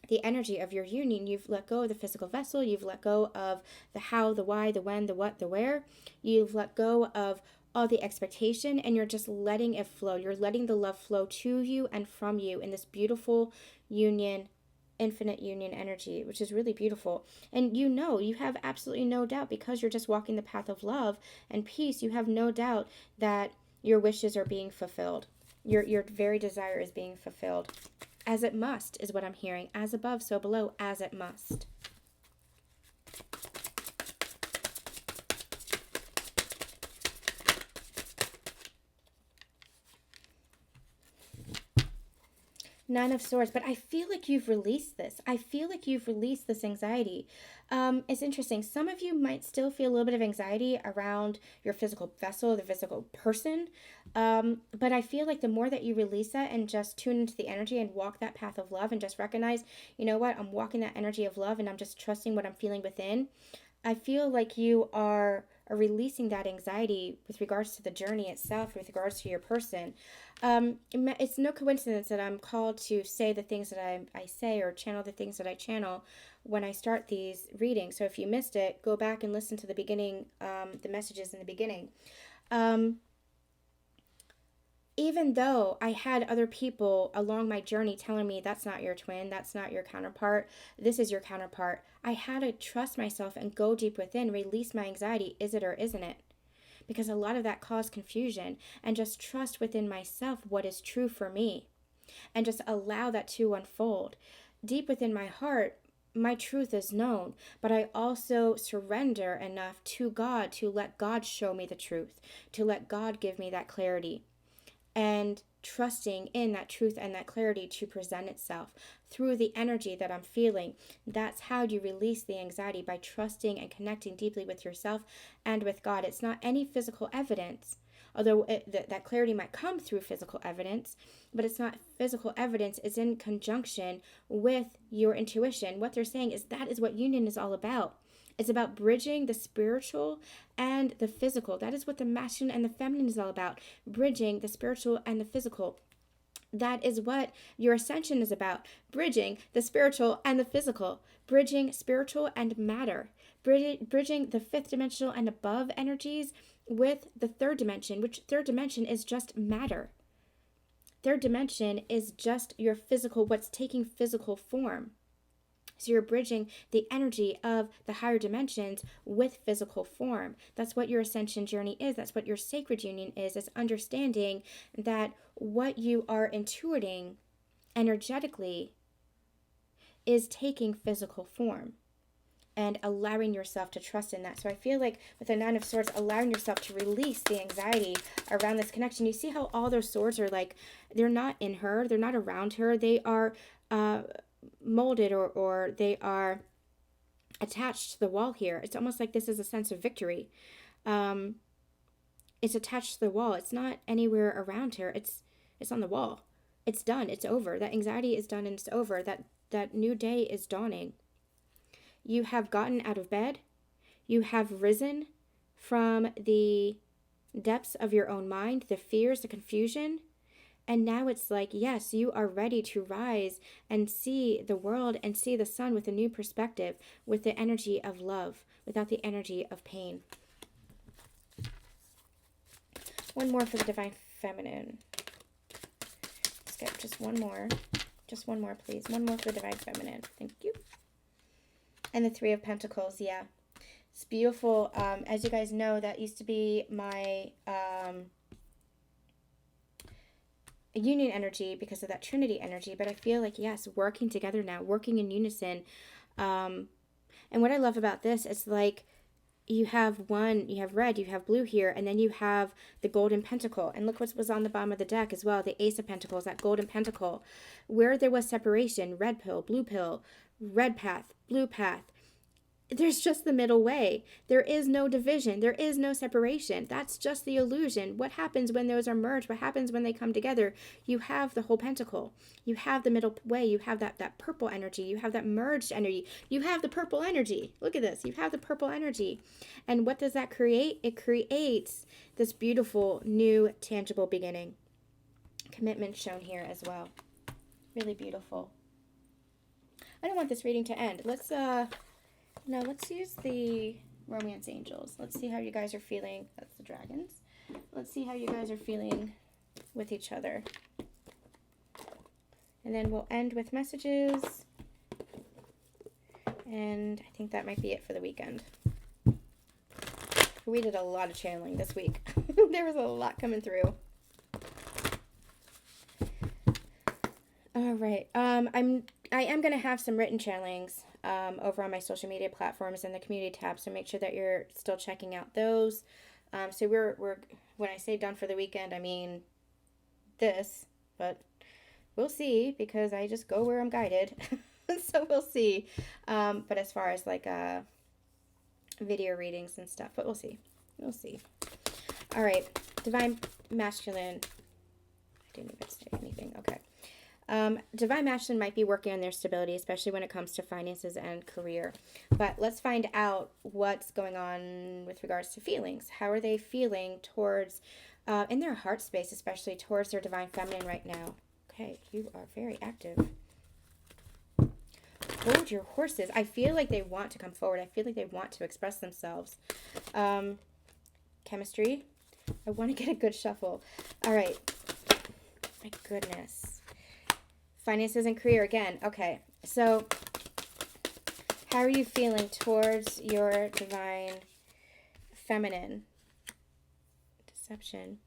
The energy of your union, you've let go of the physical vessel, you've let go of the how, the why, the when, the what, the where. You've let go of all the expectation and you're just letting it flow. You're letting the love flow to you and from you in this beautiful union, infinite union energy, which is really beautiful. And you have absolutely no doubt because you're just walking the path of love and peace. You have no doubt that your wishes are being fulfilled. Your very desire is being fulfilled. As it must is what I'm hearing. As above, so below, as it must. Nine of Swords, but I feel like you've released this. I feel like you've released this anxiety. It's interesting. Some of you might still feel a little bit of anxiety around your physical vessel, the physical person. But I feel like the more that you release that and just tune into the energy and walk that path of love and just recognize, you know what, I'm walking that energy of love and I'm just trusting what I'm feeling within. I feel like you are or releasing that anxiety with regards to the journey itself, with regards to your person. It's no coincidence that I'm called to say the things that I say, or channel the things that I channel when I start these readings. So if you missed it, go back and listen to the beginning, the messages in the beginning. Even though I had other people along my journey telling me that's not your twin, that's not your counterpart, this is your counterpart, I had to trust myself and go deep within, release my anxiety. Is it or isn't it? Because a lot of that caused confusion, and just trust within myself what is true for me, and just allow that to unfold. Deep within my heart, my truth is known, but I also surrender enough to God to let God show me the truth, to let God give me that clarity, and trusting in that truth and that clarity to present itself through the energy that I'm feeling. That's how you release the anxiety, by trusting and connecting deeply with yourself and with God. It's not any physical evidence, although that clarity might come through physical evidence, but it's not physical evidence. It's in conjunction with your intuition. What they're saying is that is what union is all about. It's about bridging the spiritual and the physical. That is what the masculine and the feminine is all about. Bridging the spiritual and the physical. That is what your ascension is about. Bridging the spiritual and the physical. Bridging spiritual and matter. Bridging the fifth dimensional and above energies with the third dimension, which third dimension is just matter. Third dimension is just your physical, what's taking physical form. So you're bridging the energy of the higher dimensions with physical form. That's what your ascension journey is. That's what your sacred union is. It's understanding that what you are intuiting energetically is taking physical form, and allowing yourself to trust in that. So I feel like with the Nine of Swords, allowing yourself to release the anxiety around this connection. You see how all those swords are like, they're not in her, they're not around her, they are molded, or they are attached to the wall here. It's almost like this is a sense of victory. It's attached to the wall. It's not anywhere around her. It's on the wall. It's done. It's over. That anxiety is done and it's over. That new day is dawning. You have gotten out of bed. You have risen from the depths of your own mind, the fears, the confusion. And now it's like, yes, you are ready to rise and see the world and see the sun with a new perspective, with the energy of love, without the energy of pain. One more for the Divine Feminine. Let's get just one more. Just one more, please. One more for the Divine Feminine. Thank you. And the Three of Pentacles, yeah. It's beautiful. As you guys know, that used to be my union energy because of that Trinity energy. But I feel like, yes, working together now, working in unison. And what I love about this is like, you have red, you have blue here, and then you have the golden pentacle. And look what was on the bottom of the deck as well, the Ace of Pentacles, that golden pentacle. Where there was separation, red pill, red path, blue path, there's just the middle way. There is no division. There is no separation. That's just the illusion. What happens when those are merged? What happens when they come together? You have the whole pentacle. You have the middle way. You have that purple energy. You have that merged energy. You have the purple energy. Look at this. You have the purple energy. And what does that create? It creates this beautiful, new, tangible beginning. Commitment shown here as well. Really beautiful. I don't want this reading to end. Now let's use the Romance Angels. Let's see how you guys are feeling. That's the dragons. Let's see how you guys are feeling with each other. And then we'll end with messages. And I think that might be it for the weekend. We did a lot of channeling this week. There was a lot coming through. All right. I am going to have some written channelings over on my social media platforms and the community tab, so make sure that you're still checking out those. So we're when I say done for the weekend, I mean this, but we'll see, because I just go where I'm guided. So we'll see. But as far as like video readings and stuff, but we'll see. We'll see. All right, Divine Masculine. I didn't even say anything. Okay. Divine masculine might be working on their stability, especially when it comes to finances and career. But let's find out what's going on with regards to feelings. How are they feeling towards, in their heart space, especially towards their divine feminine right now? Okay, you are very active. Hold your horses. I feel like they want to come forward. I feel like they want to express themselves. Chemistry. I want to get a good shuffle. All right. My goodness. Finances and career again. Okay. So, how are you feeling towards your divine feminine? Deception.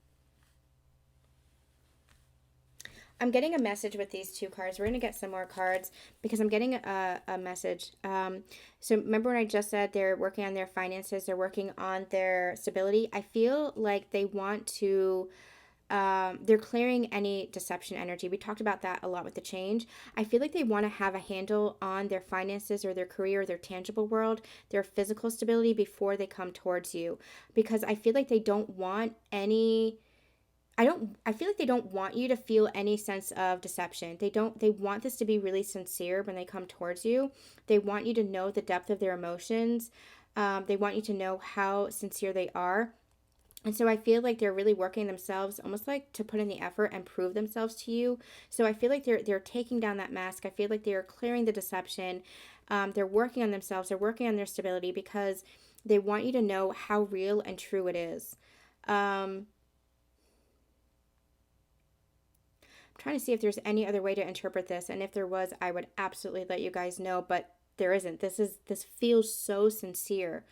I'm getting a message with these two cards. We're going to get some more cards because I'm getting a message. So remember when I just said they're working on their finances, they're working on their stability. I feel like they want to, they're clearing any deception energy. We talked about that a lot with the change. I feel like they want to have a handle on their finances or their career or their tangible world, their physical stability before they come towards you. Because I feel like they don't want any... I feel like they don't want you to feel any sense of deception. They want this to be really sincere when they come towards you. They want you to know the depth of their emotions. They want you to know how sincere they are. And so I feel like they're really working themselves almost like to put in the effort and prove themselves to you. So I feel like they're taking down that mask. I feel like they're clearing the deception. They're working on themselves. They're working on their stability because they want you to know how real and true it is. Trying to see if there's any other way to interpret this, and if there was, I would absolutely let you guys know, but there isn't. This feels so sincere.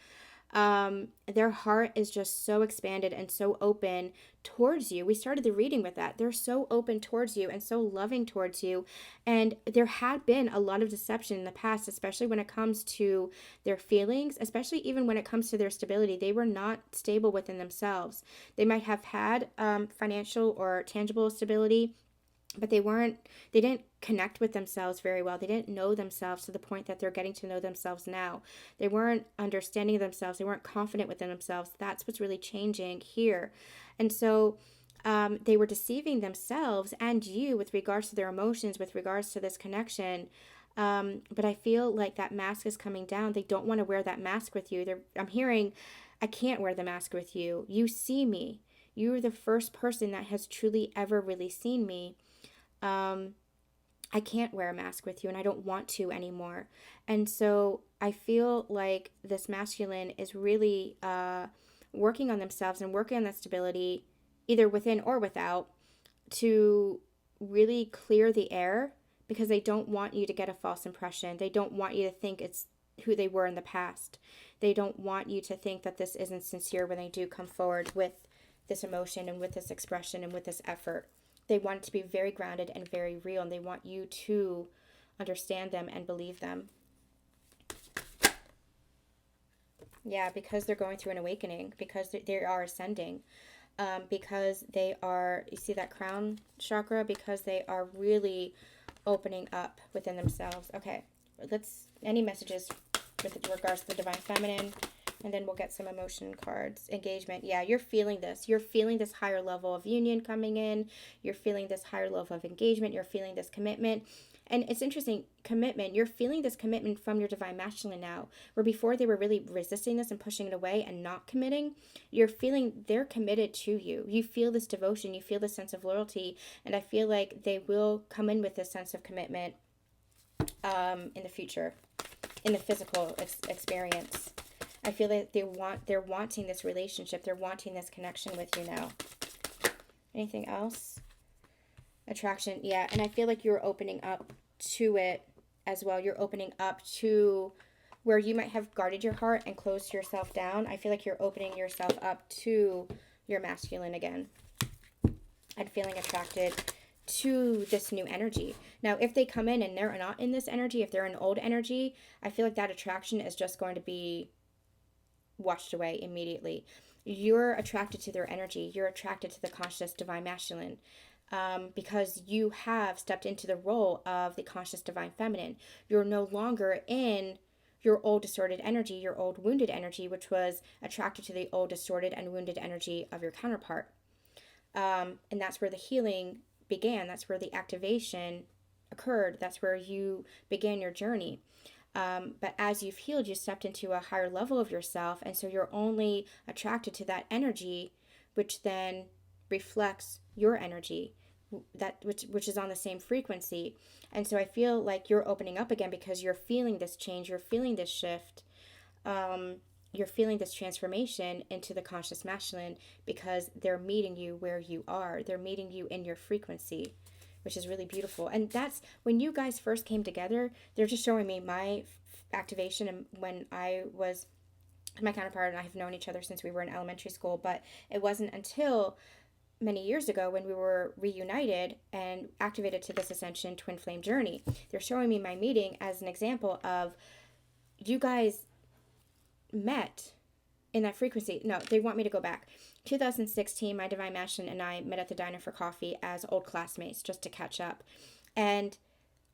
Their heart is just so expanded and so open towards you. We started the reading with that. They're so open towards you and so loving towards you. And there had been a lot of deception in the past, especially when it comes to their feelings, especially even when it comes to their stability. They were not stable within themselves. They might have had financial or tangible stability, but they didn't connect with themselves very well. They didn't know themselves to the point that they're getting to know themselves now. They weren't understanding themselves. They weren't confident within themselves. That's what's really changing here. And so they were deceiving themselves and you with regards to their emotions, with regards to this connection. But I feel like that mask is coming down. They don't want to wear that mask with you. I'm hearing, I can't wear the mask with you. You see me. You're the first person that has truly ever really seen me. I can't wear a mask with you and I don't want to anymore. And so I feel like this masculine is really working on themselves and working on that stability, either within or without, to really clear the air because they don't want you to get a false impression. They don't want you to think it's who they were in the past. They don't want you to think that this isn't sincere when they do come forward with this emotion and with this expression and with this effort. They want it to be very grounded and very real, and they want you to understand them and believe them. Yeah, because they're going through an awakening, because they are ascending, because they are, you see that crown chakra, because they are really opening up within themselves. Okay, any messages with regards to the divine feminine? And then we'll get some emotion cards. Engagement. Yeah, you're feeling this. You're feeling this higher level of union coming in. You're feeling this higher level of engagement. You're feeling this commitment. And it's interesting, commitment. You're feeling this commitment from your divine masculine now. Where before they were really resisting this and pushing it away and not committing. You're feeling they're committed to you. You feel this devotion. You feel this sense of loyalty. And I feel like they will come in with this sense of commitment in the future. In the physical experience. I feel like they're wanting this relationship. They're wanting this connection with you now. Anything else? Attraction. Yeah, and I feel like you're opening up to it as well. You're opening up to where you might have guarded your heart and closed yourself down. I feel like you're opening yourself up to your masculine again. And feeling attracted to this new energy. Now, if they come in and they're not in this energy, if they're in old energy, I feel like that attraction is just going to be washed away immediately. You're attracted to their energy. You're attracted to the conscious divine masculine because you have stepped into the role of the conscious divine feminine. You're no longer in your old distorted energy, your old wounded energy, which was attracted to the old distorted and wounded energy of your counterpart. And that's where the healing began. That's where the activation occurred. That's where you began your journey. But as you've healed, you stepped into a higher level of yourself. And so you're only attracted to that energy, which then reflects your energy, that which is on the same frequency. And so I feel like you're opening up again because you're feeling this change, you're feeling this shift, you're feeling this transformation into the conscious masculine, because they're meeting you where you are. They're meeting you in your frequency, which is really beautiful. And that's when you guys first came together. They're just showing me my activation, and when I was my counterpart and I have known each other since we were in elementary school, but it wasn't until many years ago when we were reunited and activated to this ascension twin flame journey. They're showing me my meeting as an example of you guys met in that frequency. No, they want me to go back. 2016, my divine masculine and I met at the diner for coffee as old classmates just to catch up. And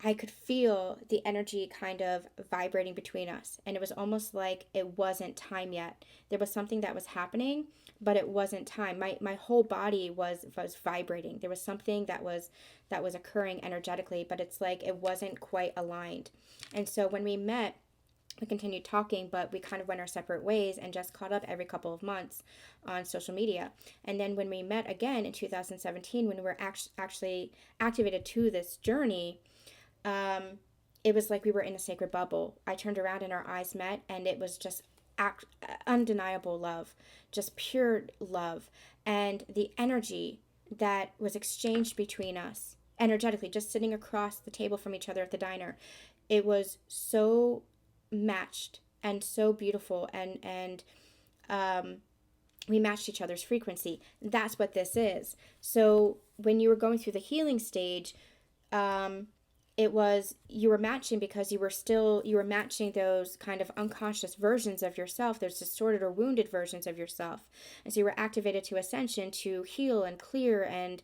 I could feel the energy kind of vibrating between us. And it was almost like it wasn't time yet. There was something that was happening, but it wasn't time. My whole body was vibrating. There was something that was occurring energetically, but it's like it wasn't quite aligned. And so when we met, we continued talking, but we kind of went our separate ways and just caught up every couple of months on social media. And then when we met again in 2017, when we were actually activated to this journey, it was like we were in a sacred bubble. I turned around and our eyes met, and it was just undeniable love, just pure love. And the energy that was exchanged between us, energetically, just sitting across the table from each other at the diner, it was so matched and so beautiful, and we matched each other's frequency. That's what this is. So when you were going through the healing stage, it was, you were matching because you were matching those kind of unconscious versions of yourself, those distorted or wounded versions of yourself. And so you were activated to ascension to heal and clear and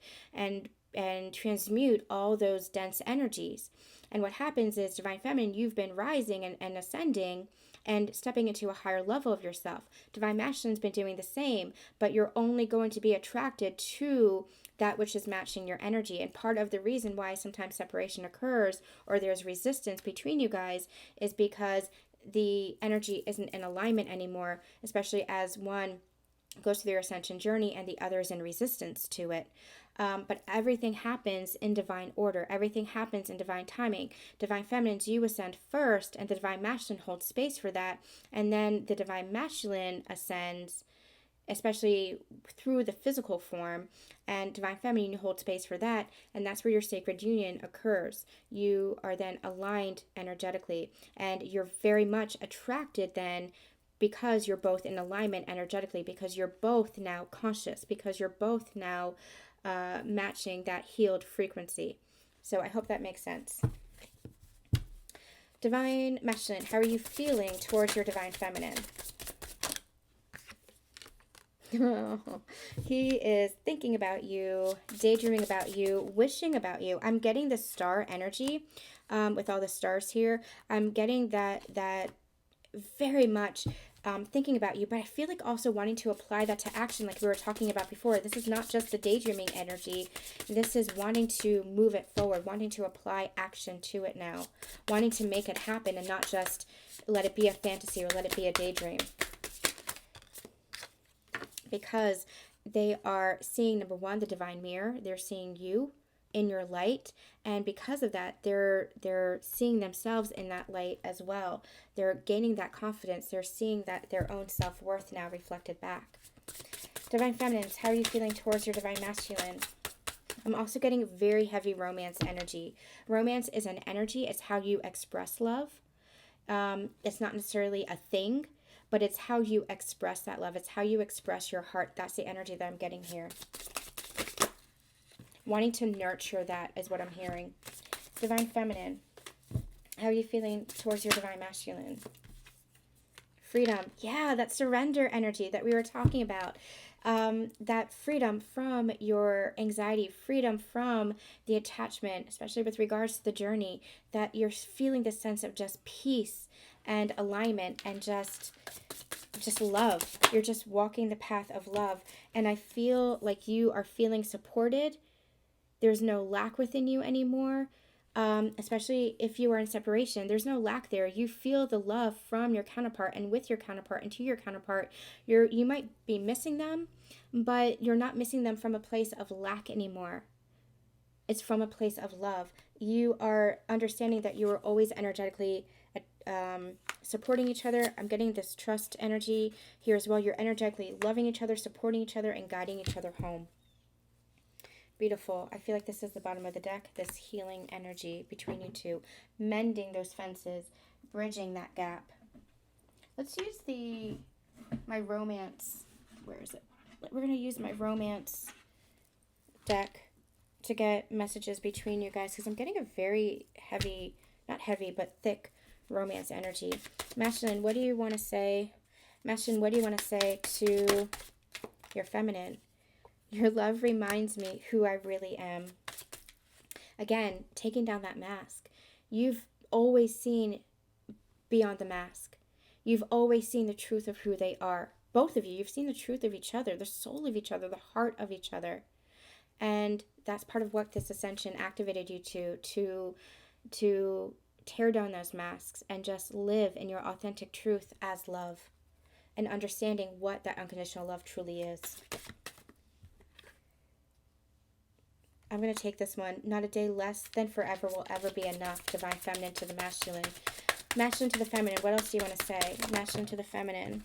transmute all those dense energies. And what happens is, Divine Feminine, you've been rising and ascending and stepping into a higher level of yourself. Divine Masculine's been doing the same, but you're only going to be attracted to that which is matching your energy. And part of the reason why sometimes separation occurs or there's resistance between you guys is because the energy isn't in alignment anymore, especially as one goes through their ascension journey and the other is in resistance to it. But everything happens in divine order. Everything happens in divine timing. Divine Feminines, you ascend first, and the Divine Masculine holds space for that. And then the Divine Masculine ascends, especially through the physical form, and Divine Feminine, you hold space for that. And that's where your sacred union occurs. You are then aligned energetically, and you're very much attracted then, because you're both in alignment energetically, because you're both now conscious, because you're both now matching that healed frequency. So I hope that makes sense. Divine Masculine, how are you feeling towards your Divine Feminine? He is thinking about you, daydreaming about you, wishing about you. I'm getting the star energy with all the stars here. I'm getting that very much thinking about you, but I feel like also wanting to apply that to action, like we were talking about before. This is not just the daydreaming energy. This is wanting to move it forward, wanting to apply action to it now, wanting to make it happen and not just let it be a fantasy or let it be a daydream. Because they are seeing, number one, the divine mirror. They're seeing you in your light, and because of that, they're seeing themselves in that light as well. They're gaining that confidence. They're seeing that their own self-worth now reflected back. Divine Feminines, how are you feeling towards your Divine Masculine? I'm also getting very heavy romance energy. Romance is an energy. It's how you express love. It's not necessarily a thing, but it's how you express that love. It's how you express your heart. That's the energy that I'm getting here. Wanting to nurture that is what I'm hearing. Divine Feminine, how are you feeling towards your Divine Masculine? Freedom. Yeah, that surrender energy that we were talking about. That freedom from your anxiety, freedom from the attachment, especially with regards to the journey, that you're feeling this sense of just peace and alignment and just love. You're just walking the path of love. And I feel like you are feeling supported. There's no lack within you anymore. especially if you are in separation. There's no lack there. You feel the love from your counterpart and with your counterpart and to your counterpart. You might be missing them, but you're not missing them from a place of lack anymore. It's from a place of love. You are understanding that you are always energetically supporting each other. I'm getting this trust energy here as well. You're energetically loving each other, supporting each other, and guiding each other home. Beautiful. I feel like this is the bottom of the deck, this healing energy between you two, mending those fences, bridging that gap. Let's use my romance. Where is it? We're going to use my romance deck to get messages between you guys, because I'm getting a very heavy, not heavy, but thick romance energy. Masculine, what do you want to say? Masculine, what do you want to say to your feminine? Your love reminds me who I really am. Again, taking down that mask. You've always seen beyond the mask. You've always seen the truth of who they are. Both of you, you've seen the truth of each other, the soul of each other, the heart of each other. And that's part of what this ascension activated you to tear down those masks and just live in your authentic truth as love and understanding what that unconditional love truly is. I'm going to take this one. Not a day less than forever will ever be enough. Divine feminine to the masculine. Masculine to the feminine. What else do you want to say? Masculine to the feminine.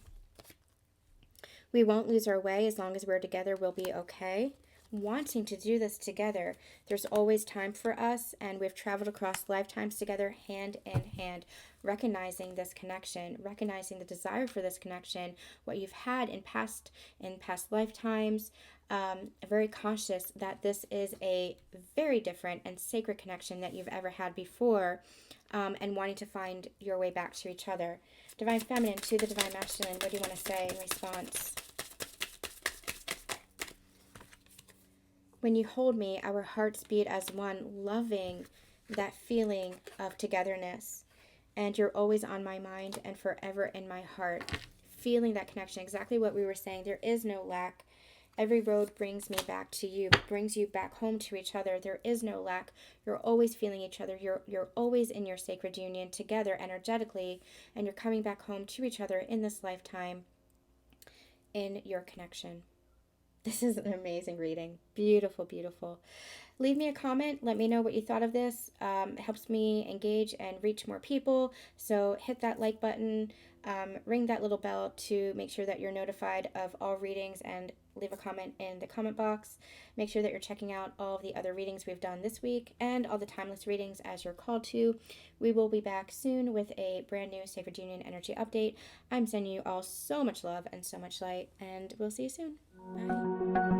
We won't lose our way as long as we're together. We'll be okay. Wanting to do this together. There's always time for us, and we've traveled across lifetimes together, hand in hand, recognizing this connection, recognizing the desire for this connection, what you've had in past lifetimes. Very conscious that this is a very different and sacred connection that you've ever had before, and wanting to find your way back to each other. Divine feminine to the divine masculine. What do you want to say in response? When you hold me, our hearts beat as one, loving that feeling of togetherness. And you're always on my mind and forever in my heart. Feeling that connection, exactly what we were saying. There is no lack. Every road brings me back to you, brings you back home to each other. There is no lack. You're always feeling each other. You're always in your sacred union together energetically, and you're coming back home to each other in this lifetime in your connection. This is an amazing reading. Beautiful, beautiful. Leave me a comment. Let me know what you thought of this. It helps me engage and reach more people. So hit that like button. Ring that little bell to make sure that you're notified of all readings, and leave a comment in the comment box. Make sure that you're checking out all of the other readings we've done this week and all the timeless readings as you're called to. We will be back soon with a brand new Sacred Union Energy update. I'm sending you all so much love and so much light, and we'll see you soon. Bye.